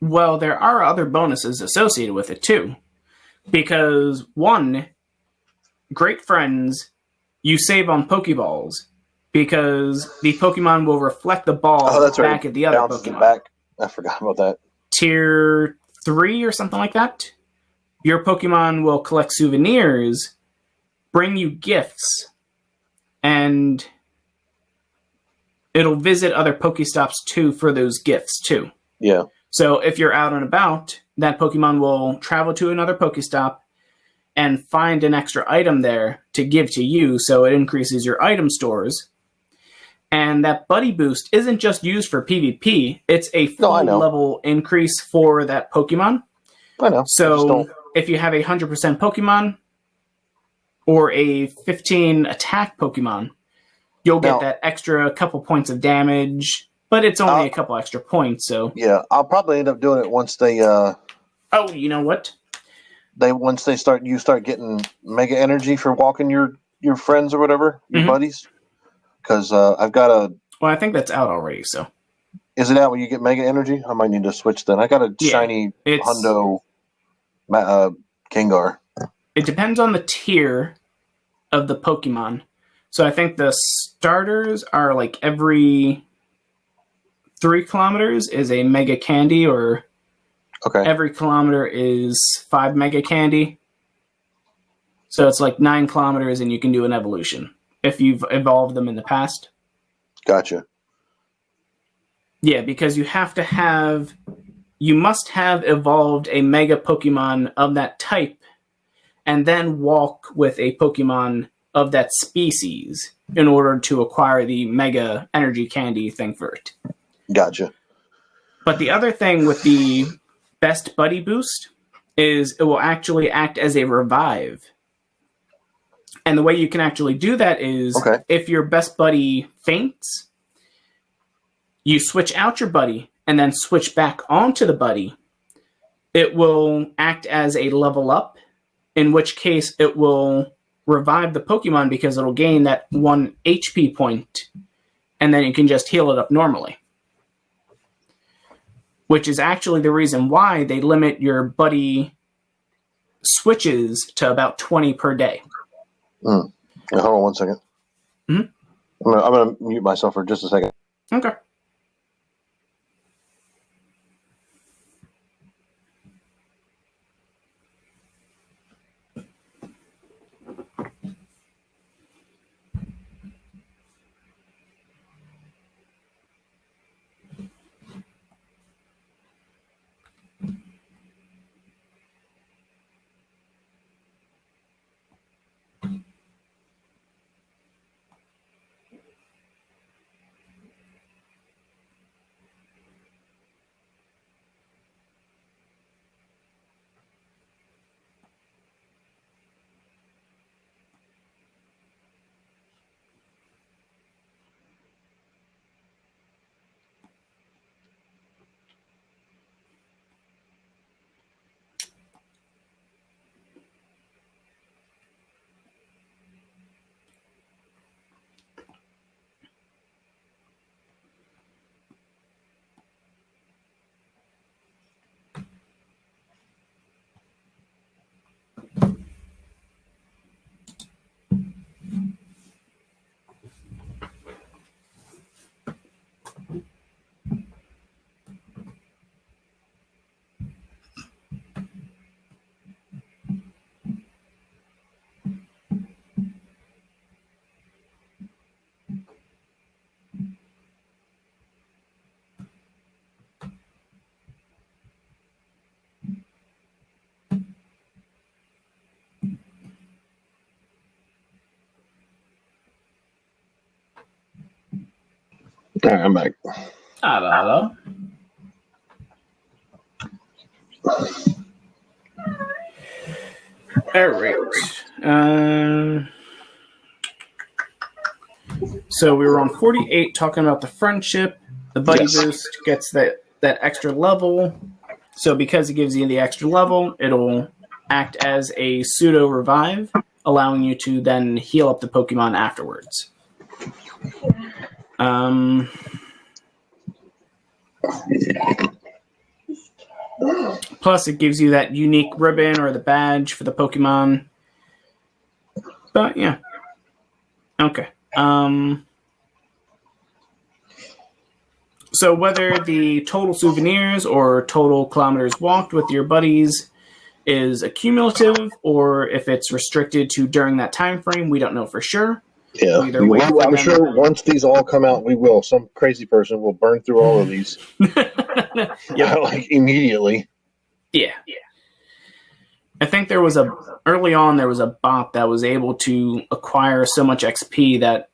Well, there are other bonuses associated with it too. Because one, great friends, you save on Pokeballs because the Pokemon will reflect the ball back at the other Pokemon. Back. I forgot about that. Tier 3 or something like that. Your Pokemon will collect souvenirs, bring you gifts, and it'll visit other Pokestops too for those gifts too. Yeah. So if you're out and about, that Pokemon will travel to another Pokestop and find an extra item there to give to you, so it increases your item stores. And that Buddy Boost isn't just used for PvP, it's a full level increase for that Pokemon. I know. So if you have a 100% Pokemon or a 15 attack Pokemon, you'll get that extra couple points of damage, but it's only a couple extra points. So yeah, I'll probably end up doing it once they. Oh, you know what? Once you start getting Mega Energy for walking your friends or whatever, your buddies. Because I've got a. Well, I think that's out already. So. Is it out when you get Mega Energy? I might need to switch then. I got a shiny Hundo Gengar. It depends on the tier of the Pokemon. So I think the starters are like every 3 kilometers is a Mega Candy, or every kilometer is 5 Mega Candy. So it's like 9 kilometers and you can do an evolution if you've evolved them in the past. Gotcha. Yeah, because you must have evolved a Mega Pokemon of that type and then walk with a Pokemon of that species in order to acquire the Mega Energy Candy thing for it. Gotcha. But the other thing with the Best Buddy Boost is it will actually act as a revive. And the way you can actually do that is if your best buddy faints, you switch out your buddy and then switch back onto the buddy. It will act as a level up, in which case it will revive the Pokemon because it'll gain that 1 HP point, and then you can just heal it up normally. Which is actually the reason why they limit your buddy switches to about 20 per day. Hold on 1 second. Mm-hmm. I'm going to mute myself for just a second. Okay. All right, I'm back. Hello. All right. So we were on 48 talking about the friendship. The Buddy Boost gets that extra level. So because it gives you the extra level, it'll act as a pseudo revive, allowing you to then heal up the Pokemon afterwards. Plus, it gives you that unique ribbon or the badge for the Pokemon. But yeah, okay. So whether the total souvenirs or total kilometers walked with your buddies is accumulative, or if it's restricted to during that time frame, we don't know for sure. Yeah, I'm sure once these all come out, we will. Some crazy person will burn through all of these, like immediately. Yeah. I think there was early on there was a bot that was able to acquire so much XP that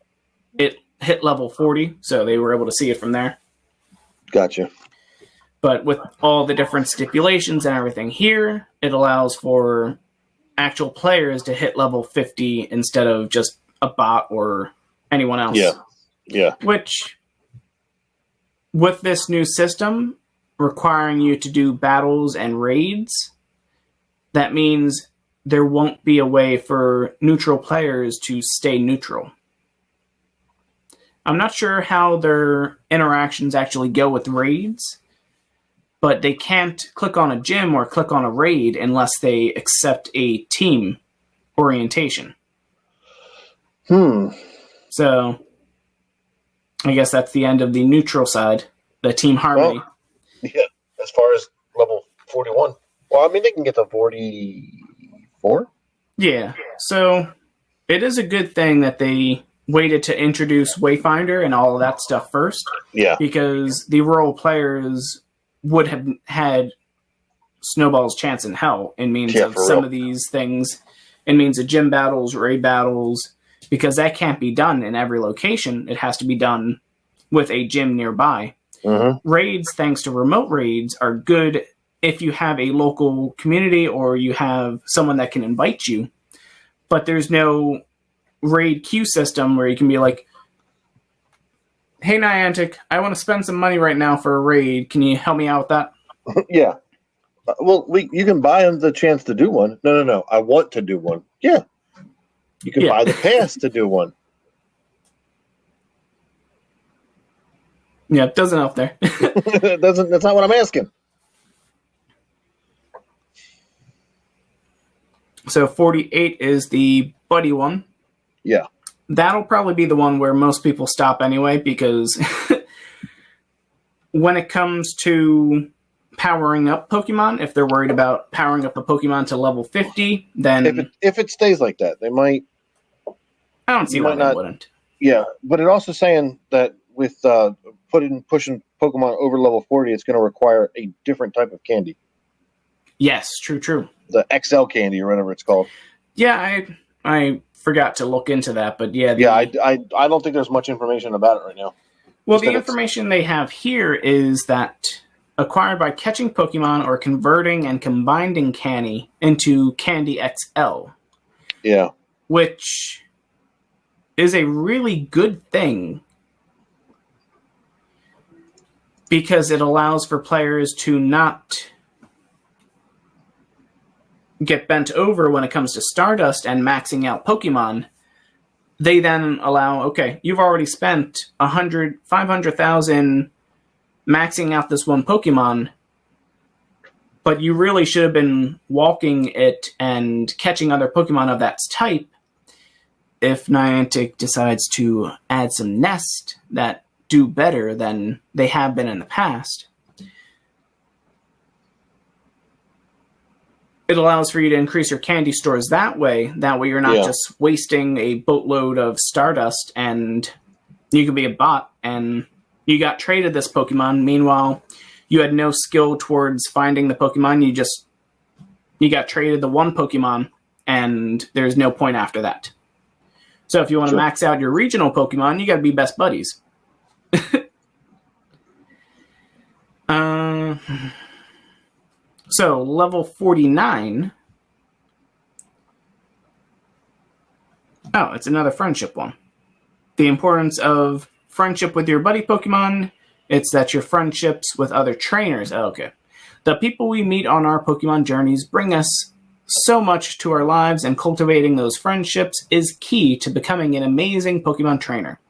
it hit level 40, so they were able to see it from there. Gotcha. But with all the different stipulations and everything here, it allows for actual players to hit level 50 instead of just a bot or anyone else. Yeah. Which, with this new system requiring you to do battles and raids, that means there won't be a way for neutral players to stay neutral. I'm not sure how their interactions actually go with raids, but they can't click on a gym or click on a raid unless they accept a team orientation. So, I guess that's the end of the neutral side, the team harmony. Well, yeah, as far as level 41. Well, I mean, they can get to 44? Yeah, so it is a good thing that they waited to introduce Wayfinder and all of that stuff first. Yeah. Because the rural players would have had Snowball's chance in hell in means of some of these things, in means of gym battles, raid battles, because that can't be done in every location. It has to be done with a gym nearby. Raids, thanks to remote raids, are good if you have a local community or you have someone that can invite you. But there's no raid queue system where you can be like, hey, Niantic, I want to spend some money right now for a raid. Can you help me out with that? Yeah. Well, you can buy them the chance to do one. No. I want to do one. Yeah. You can buy the pass to do one. Yeah, it doesn't help there. That's not what I'm asking. So 48 is the buddy one. Yeah. That'll probably be the one where most people stop anyway, because when it comes to powering up Pokemon, if they're worried about powering up a Pokemon to level 50, then if it stays like that, they might. I don't see why they wouldn't. Yeah, but it also saying that with pushing Pokemon over level 40, it's going to require a different type of candy. Yes, true. The XL candy or whatever it's called. Yeah, I forgot to look into that, but yeah. I don't think there's much information about it right now. Well, the information they have here is that acquired by catching Pokemon or converting and combining Candy into Candy XL. Yeah. Which is a really good thing, because it allows for players to not get bent over when it comes to Stardust and maxing out Pokemon. They then allow, okay, you've already spent 500,000 maxing out this one Pokemon, but you really should have been walking it and catching other Pokemon of that type. If Niantic decides to add some Nest that do better than they have been in the past, it allows for you to increase your candy stores that way. That way you're not just wasting a boatload of Stardust, and you could be a bot and you got traded this Pokemon. Meanwhile, you had no skill towards finding the Pokemon. You got traded the one Pokemon, and there's no point after that. So if you want to max out your regional Pokemon, you got to be best buddies. So level 49. Oh, it's another friendship one. The importance of friendship with your buddy Pokemon. It's that your friendships with other trainers. Oh, okay. The people we meet on our Pokemon journeys bring us so much to our lives, and cultivating those friendships is key to becoming an amazing Pokemon trainer.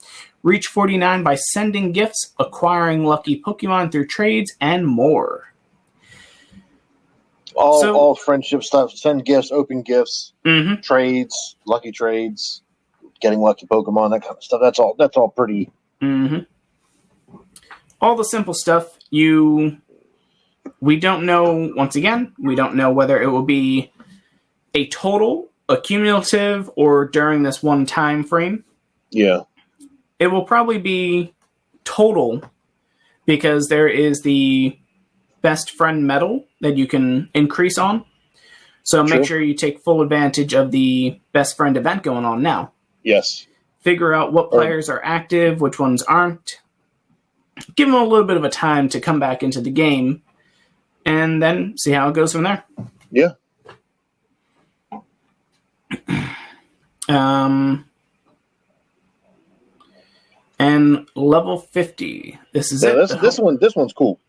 Reach 49 by sending gifts, acquiring lucky Pokemon through trades, and more. All friendship stuff. Send gifts, open gifts, trades, lucky trades, getting lucky Pokemon, that kind of stuff. That's all pretty. All the simple stuff. We don't know, once again, we don't know whether it will be a total, a cumulative, or during this one time frame. Yeah. It will probably be total, because there is the best friend medal that you can increase on. So make sure you take full advantage of the best friend event going on now. Yes. Figure out what players are active, which ones aren't. Give them a little bit of a time to come back into the game, and then see how it goes from there. Yeah. And level 50. This is it. This one's cool.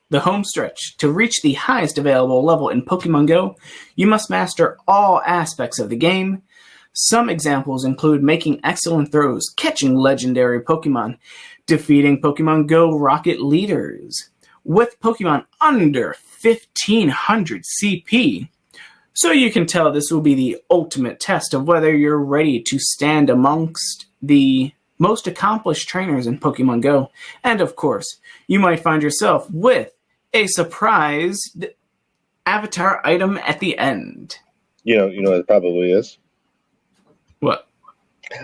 The home stretch. To reach the highest available level in Pokemon Go, you must master all aspects of the game. Some examples include making excellent throws, catching legendary Pokemon, defeating Pokemon Go Rocket leaders, with Pokemon under 1500 CP. So you can tell this will be the ultimate test of whether you're ready to stand amongst the most accomplished trainers in Pokemon Go. And of course, you might find yourself with a surprised avatar item at the end. You know what it probably is? What?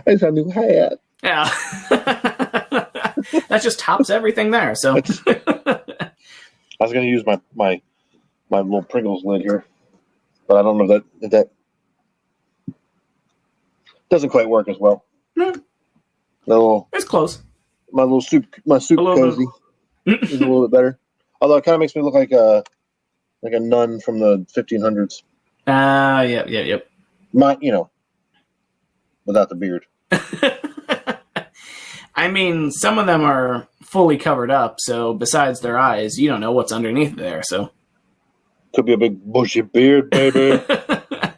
It's a new hat. Yeah. That just tops everything there, so. I was going to use my little Pringles lid here, but I don't know that doesn't quite work as well. It's close. My soup cozy is a little bit better. Although it kind of makes me look like a nun from the 1500s. Yep. Without the beard. I mean, some of them are fully covered up, so besides their eyes, you don't know what's underneath there, so. Could be a big bushy beard, baby. I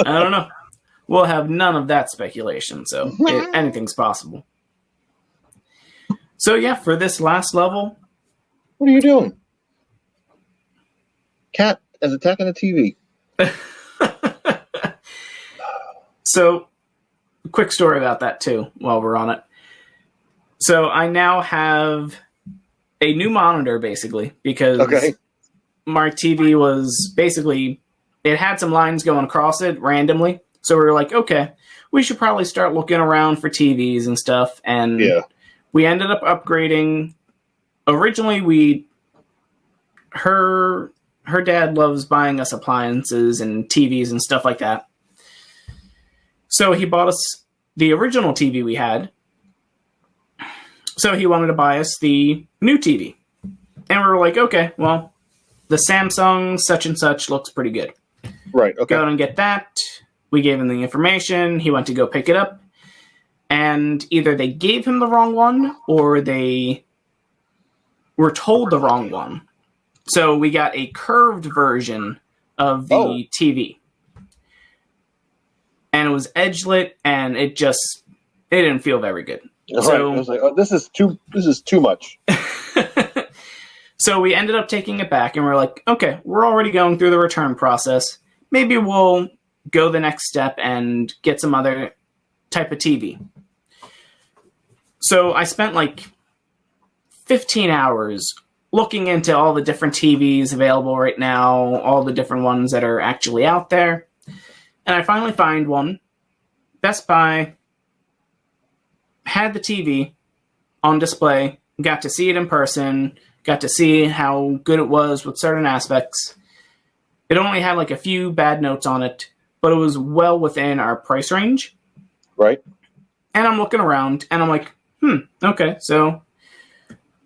don't know. We'll have none of that speculation, so anything's possible. So yeah, for this last level... What are you doing? Cat is attacking the TV. So, quick story about that too, while we're on it. So I now have a new monitor, basically, because my TV was basically... It had some lines going across it randomly. So we were like, okay, we should probably start looking around for TVs and stuff. And we ended up upgrading. Originally, her dad loves buying us appliances and TVs and stuff like that. So he bought us the original TV we had. So he wanted to buy us the new TV. And we were like, okay, well, the Samsung such and such looks pretty good. Right, okay. Go out and get that. We gave him the information. He went to go pick it up. And either they gave him the wrong one or they were told the wrong one. So we got a curved version of the TV. And it was edge-lit, and it didn't feel very good. Right. So, I was like, this is too much. So we ended up taking it back, and we're like, okay, we're already going through the return process. Maybe we'll go the next step and get some other type of TV. So I spent like 15 hours looking into all the different TVs available right now, all the different ones that are actually out there. And I finally find one. Best Buy had the TV on display, got to see it in person, got to see how good it was with certain aspects. It only had like a few bad notes on it, but it was well within our price range. Right. And I'm looking around, and I'm like, okay, so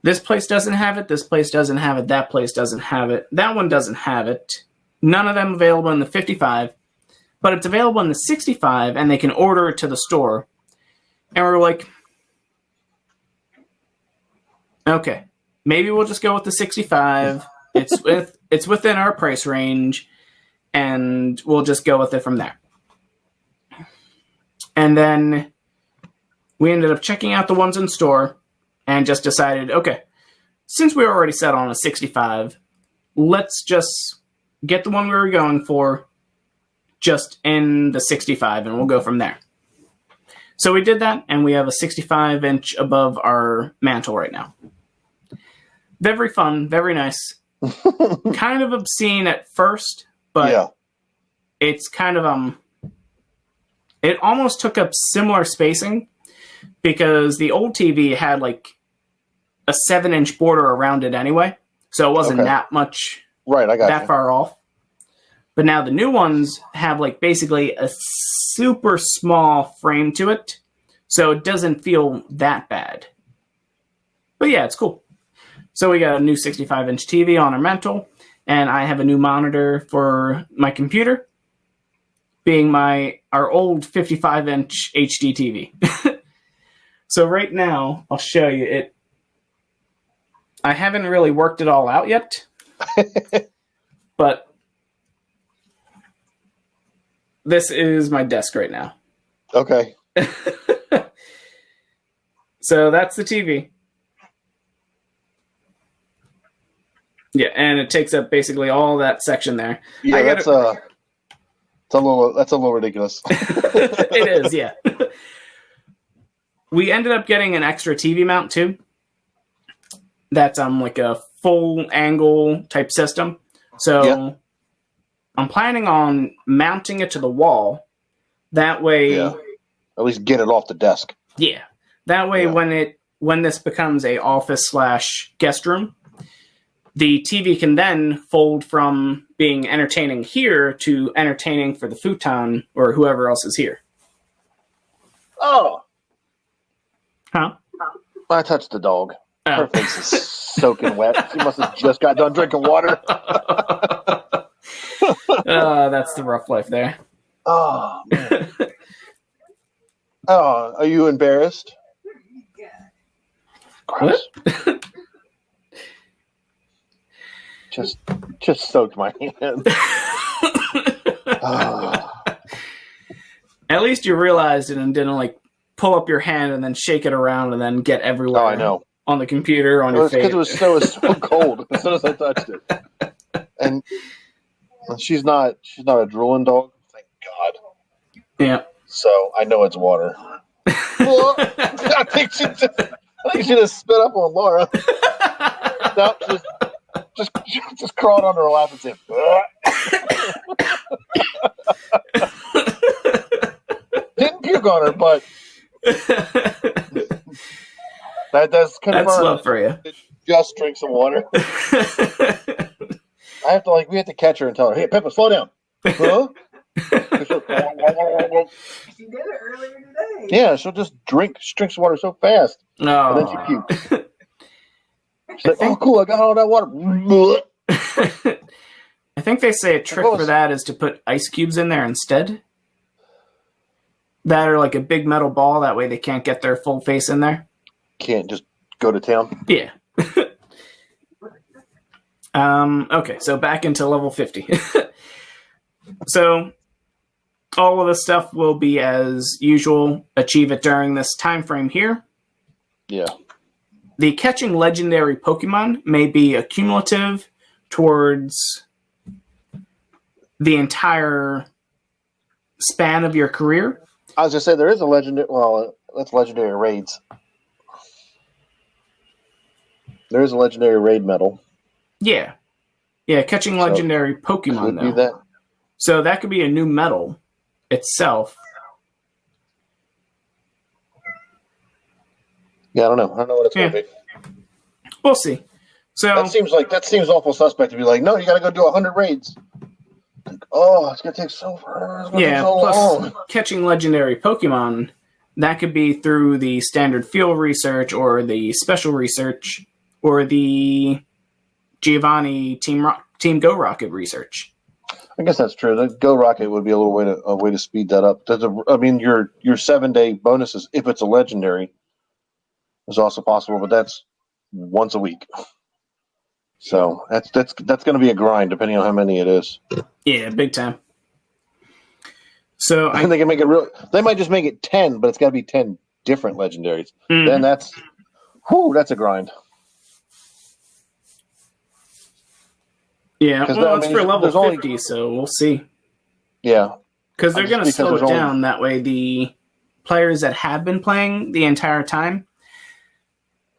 this place doesn't have it, this place doesn't have it, that place doesn't have it, that one doesn't have it. None of them available in the 55, but it's available in the 65, and they can order it to the store. And we're like, okay, maybe we'll just go with the 65. It's within our price range, and we'll just go with it from there. And then we ended up checking out the ones in store and just decided, okay, since we were already set on a 65, let's just get the one we were going for just in the 65, and we'll go from there. So we did that, and we have a 65-inch above our mantle right now. Very fun, very nice. Kind of obscene at first, but it's kind of it almost took up similar spacing because the old TV had like a 7-inch border around it anyway. so it wasn't Okay. that much Right, I got that you. far off. But now the new ones have like basically a super small frame to it, so it doesn't feel that bad. But yeah, it's cool. So we got a new 65-inch TV on our mantle, and I have a new monitor for my computer, being our old 55-inch HD TV. So right now, I'll show you it. I haven't really worked it all out yet, but this is my desk right now. Okay. So that's the TV. Yeah, and it takes up basically all that section there. Yeah, that's a little ridiculous. It is, yeah. We ended up getting an extra TV mount too. That's like a full angle type system. So Yeah. I'm planning on mounting it to the wall. That way, Yeah. At least get it off the desk. yeah. That way, Yeah. when this becomes a office/guest room, the TV can then fold from being entertaining here to entertaining for the futon or whoever else is here. Oh, Huh? I touched the dog. Oh. Her face is soaking wet. She must have just got done drinking water. That's the rough life there. Oh, man. Oh, are you embarrassed? Gross. What? Just soaked my hand. Oh. At least you realized it and didn't like pull up your hand and then shake it around and then get everywhere. Oh, I know. On the computer, on your face. Because it was so cold as soon as I touched it. And she's not a drooling dog, thank God. Yeah. So I know it's water. I think she just spit up on Laura. No, just crawled under her lap and said, didn't puke on her, but that's confirmed. That's love for you. Just drink some water. We have to catch her and tell her, hey, Pippa, slow down. Huh? She did it earlier today. Yeah, she'll just drink some water so fast. No. And then she pukes. She's like, oh, cool, I got all that water. I think they say a trick for that is to put ice cubes in there instead. That or like a big metal ball, that way they can't get their full face in there. Can't just go to town. Yeah. Okay, so back into level 50. So all of the stuff will be as usual. Achieve it during this time frame here. Yeah. The catching legendary Pokemon may be accumulative towards the entire span of your career. I was going to say, there is a legendary... Well, that's legendary raids. There is a legendary raid medal. Yeah. Yeah, catching legendary Pokemon, Could be that. So that could be a new medal itself. Yeah, I don't know. I don't know what it's going to be. We'll see. So that seems awful suspect to be like, no, you got to go do 100 raids. Like, oh, it's going to take so far. plus long. catching legendary Pokemon, that could be through the standard field research or the special research or the Giovanni Team Go Rocket research. I guess that's true. The Go Rocket would be a way to speed that up. Your 7-day bonuses, if it's a legendary, is also possible, but that's once a week. So that's going to be a grind, depending on how many it is. Yeah, big time. So they can make it real. They might just make it 10, but it's got to be 10 different legendaries. Mm-hmm. Then that's a grind. Yeah, well, it's for level 50, so we'll see. Yeah. Because they're going to slow it down. That way the players that have been playing the entire time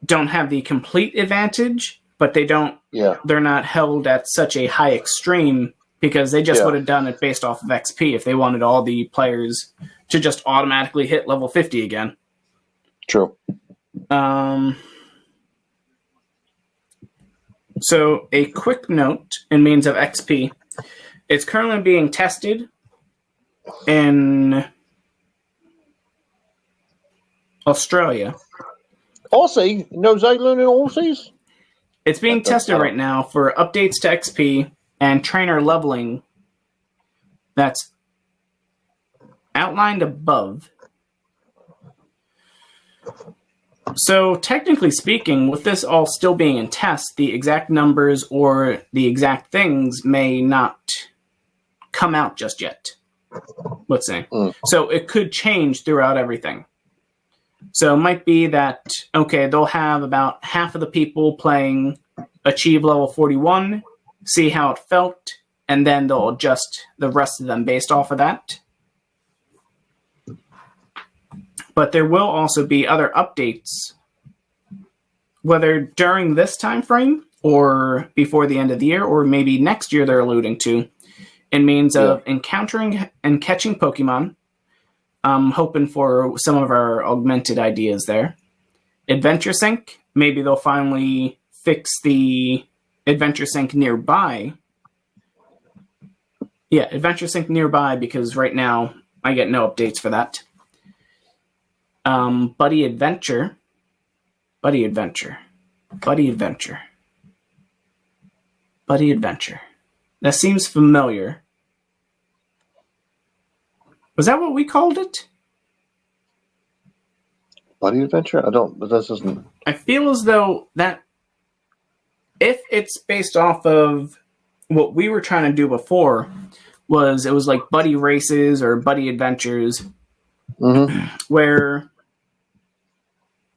don't have the complete advantage, but they don't. Yeah. They're not held at such a high extreme because they just would have done it based off of XP if they wanted all the players to just automatically hit level 50 again. True. So, a quick note in means of XP. It's currently being tested in Australia. Aussie? New Zealand and Aussies? It's being tested I don't- right now for updates to XP and trainer leveling that's outlined above. So, technically speaking, with this all still being in test, the exact numbers or the exact things may not come out just yet. Let's say. So, it could change throughout everything. So, it might be that, okay, they'll have about half of the people playing achieve level 41, see how it felt, and then they'll adjust the rest of them based off of that. But there will also be other updates, whether during this time frame or before the end of the year, or maybe next year they're alluding to, in means of encountering and catching Pokemon. I'm hoping for some of our augmented ideas there. Adventure Sync, maybe they'll finally fix the Adventure Sync nearby. Yeah, Adventure Sync nearby, because right now I get no updates for that. Buddy Adventure. Buddy Adventure. Buddy Adventure. Buddy Adventure. That seems familiar. Was that what we called it? Buddy Adventure? I don't. This isn't. I feel as though that if it's based off of what we were trying to do before, it was like buddy races or buddy adventures, where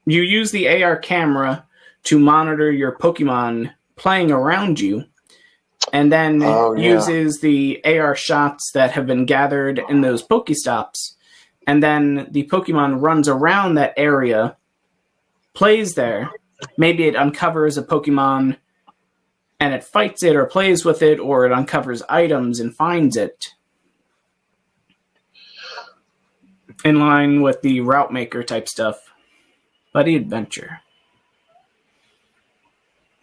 you use the AR camera to monitor your Pokemon playing around you, and then uses the AR shots that have been gathered in those Pokestops, and then the Pokemon runs around that area, plays there. Maybe it uncovers a Pokemon and it fights it or plays with it, or it uncovers items and finds it. In line with the Route Maker type stuff. Buddy Adventure.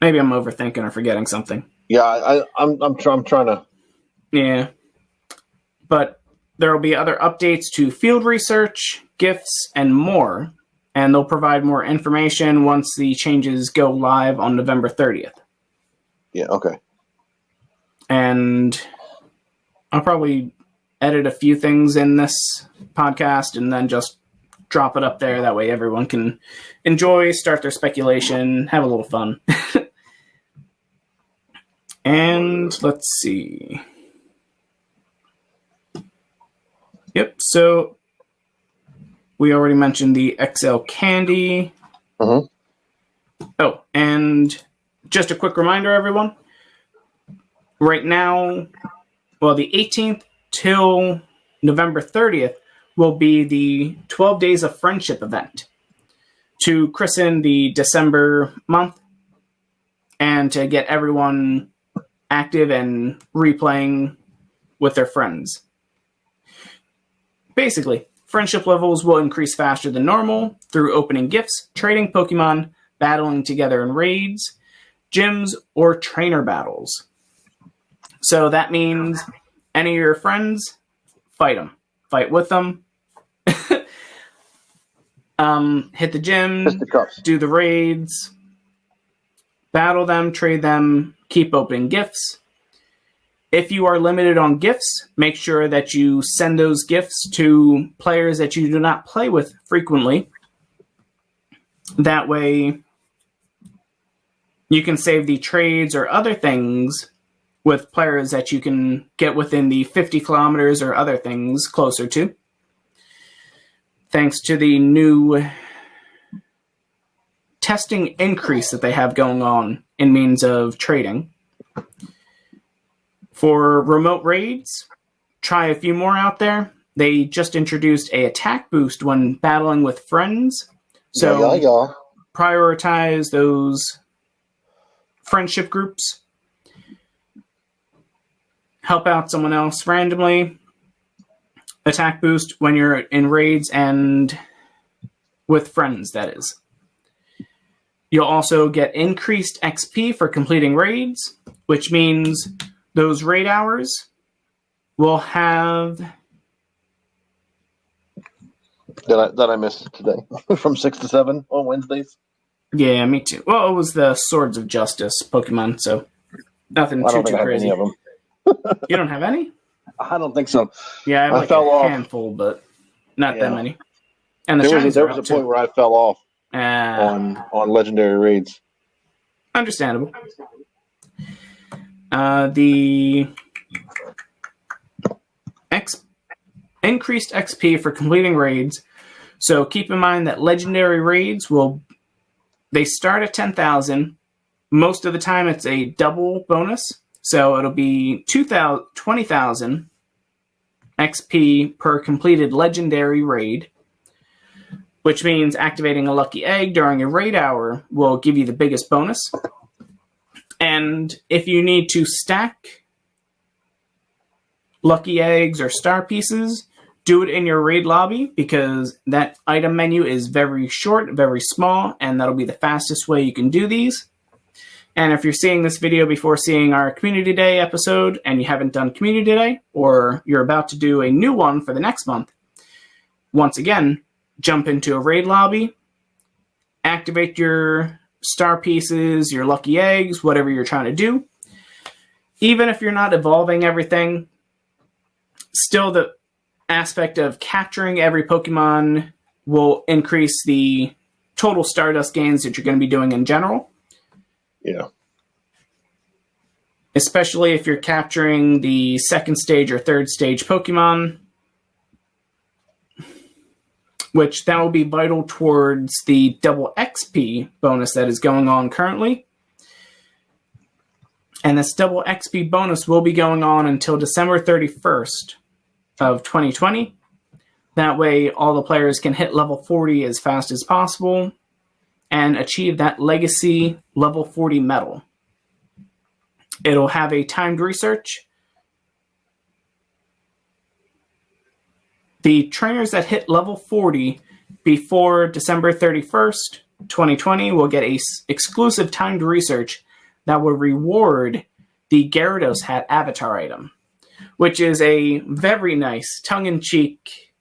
Maybe I'm overthinking or forgetting something. Yeah, I'm trying to. Yeah. But there will be other updates to field research, gifts, and more. And they'll provide more information once the changes go live on November 30th. Yeah, okay. And I'll probably edit a few things in this podcast and then just drop it up there. That way everyone can enjoy, start their speculation, have a little fun. And let's see. Yep, so we already mentioned the XL Candy. Mm-hmm. Oh, and just a quick reminder, everyone. Right now, well, the 18th till November 30th will be the 12 Days of Friendship event to christen the December month and to get everyone active and replaying with their friends. Basically, friendship levels will increase faster than normal through opening gifts, trading Pokemon, battling together in raids, gyms, or trainer battles. So that means any of your friends, fight them. Fight with them. Hit the gym, do the raids, battle them, trade them, keep opening gifts. If you are limited on gifts, make sure that you send those gifts to players that you do not play with frequently. That way, you can save the trades or other things with players that you can get within the 50 kilometers or other things closer to. Thanks to the new testing increase that they have going on in means of trading. For remote raids, try a few more out there. They just introduced a attack boost when battling with friends. So prioritize those friendship groups. Help out someone else randomly. Attack boost when you're in raids and with friends, that is. You'll also get increased XP for completing raids, which means those raid hours will have... That I missed today from 6 to 7 on Wednesdays. Yeah, me too. Well, it was the Swords of Justice Pokemon, so nothing I don't too think I have crazy. any of them. You don't have any? I don't think so. Yeah, I have like fell a off. handful, but not that Yeah. many. And the There shinies was are a up, point too. where I fell off Ah, on legendary raids. understandable. The increased XP for completing raids. So keep in mind that legendary raids they start at 10,000. Most of the time it's a double bonus. So it'll be 20,000 XP per completed legendary raid, which means activating a lucky egg during a raid hour will give you the biggest bonus. And if you need to stack lucky eggs or star pieces, do it in your raid lobby, because that item menu is very short, very small, and that'll be the fastest way you can do these. And if you're seeing this video before seeing our Community Day episode and you haven't done Community Day, or you're about to do a new one for the next month, once again, jump into a raid lobby, activate your star pieces, your lucky eggs, whatever you're trying to do. Even if you're not evolving everything, still the aspect of capturing every Pokemon will increase the total Stardust gains that you're going to be doing in general. Yeah. Especially if you're capturing the second stage or third stage Pokemon, which that will be vital towards the double XP bonus that is going on currently. And this double XP bonus will be going on until December 31st of 2020. That way all the players can hit level 40 as fast as possible and achieve that legacy level 40 medal. It'll have a timed research. The trainers that hit level 40 before December 31st, 2020 will get a exclusive timed research that will reward the Gyarados hat avatar item, which is a very nice tongue-in-cheek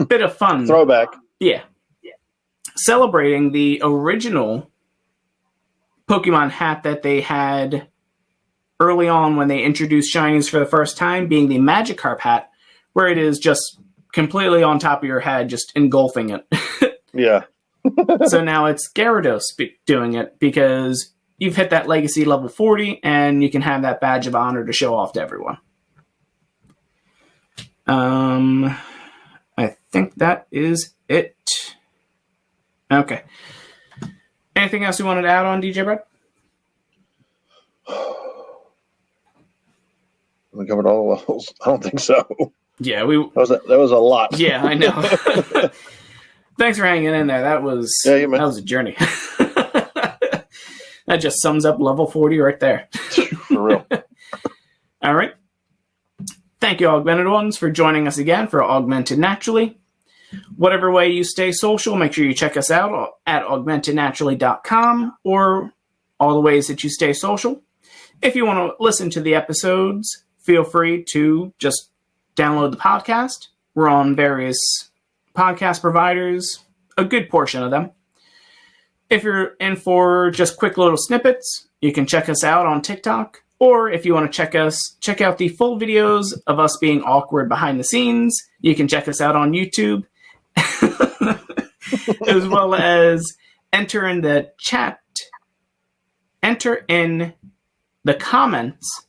bit of fun. Throwback. Yeah. Celebrating the original Pokemon hat that they had early on when they introduced shinies for the first time, being the Magikarp hat, where it is just completely on top of your head, just engulfing it. Yeah. So now it's Gyarados doing it, because you've hit that legacy level 40 and you can have that badge of honor to show off to everyone. I think that is it. Okay. Anything else you wanted to add on, DJ Brad? We covered all the levels. I don't think so. Yeah, That was a lot. Yeah, I know. Thanks for hanging in there. That was man. That was a journey. That just sums up level 40 right there. For real. All right. Thank you, Augmented Ones, for joining us again for Augmented Naturally. Whatever way you stay social, make sure you check us out at augmentednaturally.com, or all the ways that you stay social. If you want to listen to the episodes, feel free to just download the podcast. We're on various podcast providers, a good portion of them. If you're in for just quick little snippets, you can check us out on TikTok. Or if you want to check out the full videos of us being awkward behind the scenes, you can check us out on YouTube. As well as enter in the chat, enter in the comments,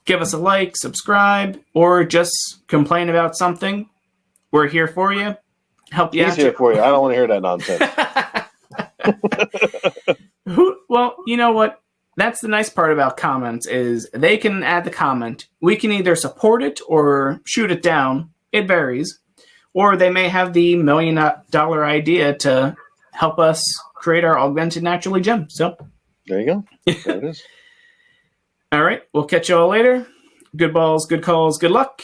give us a like, subscribe, or just complain about something. We're here for you. Help you He's out. here for you. I don't want to hear that nonsense. Well, you know what? That's the nice part about comments, is they can add the comment. We can either support it or shoot it down. It varies. Or they may have the $1 million idea to help us create our Augmented Naturally gym. So there you go. There it is. All right. We'll catch you all later. Good balls, good calls, good luck.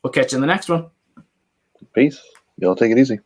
We'll catch you in the next one. Peace. Y'all take it easy.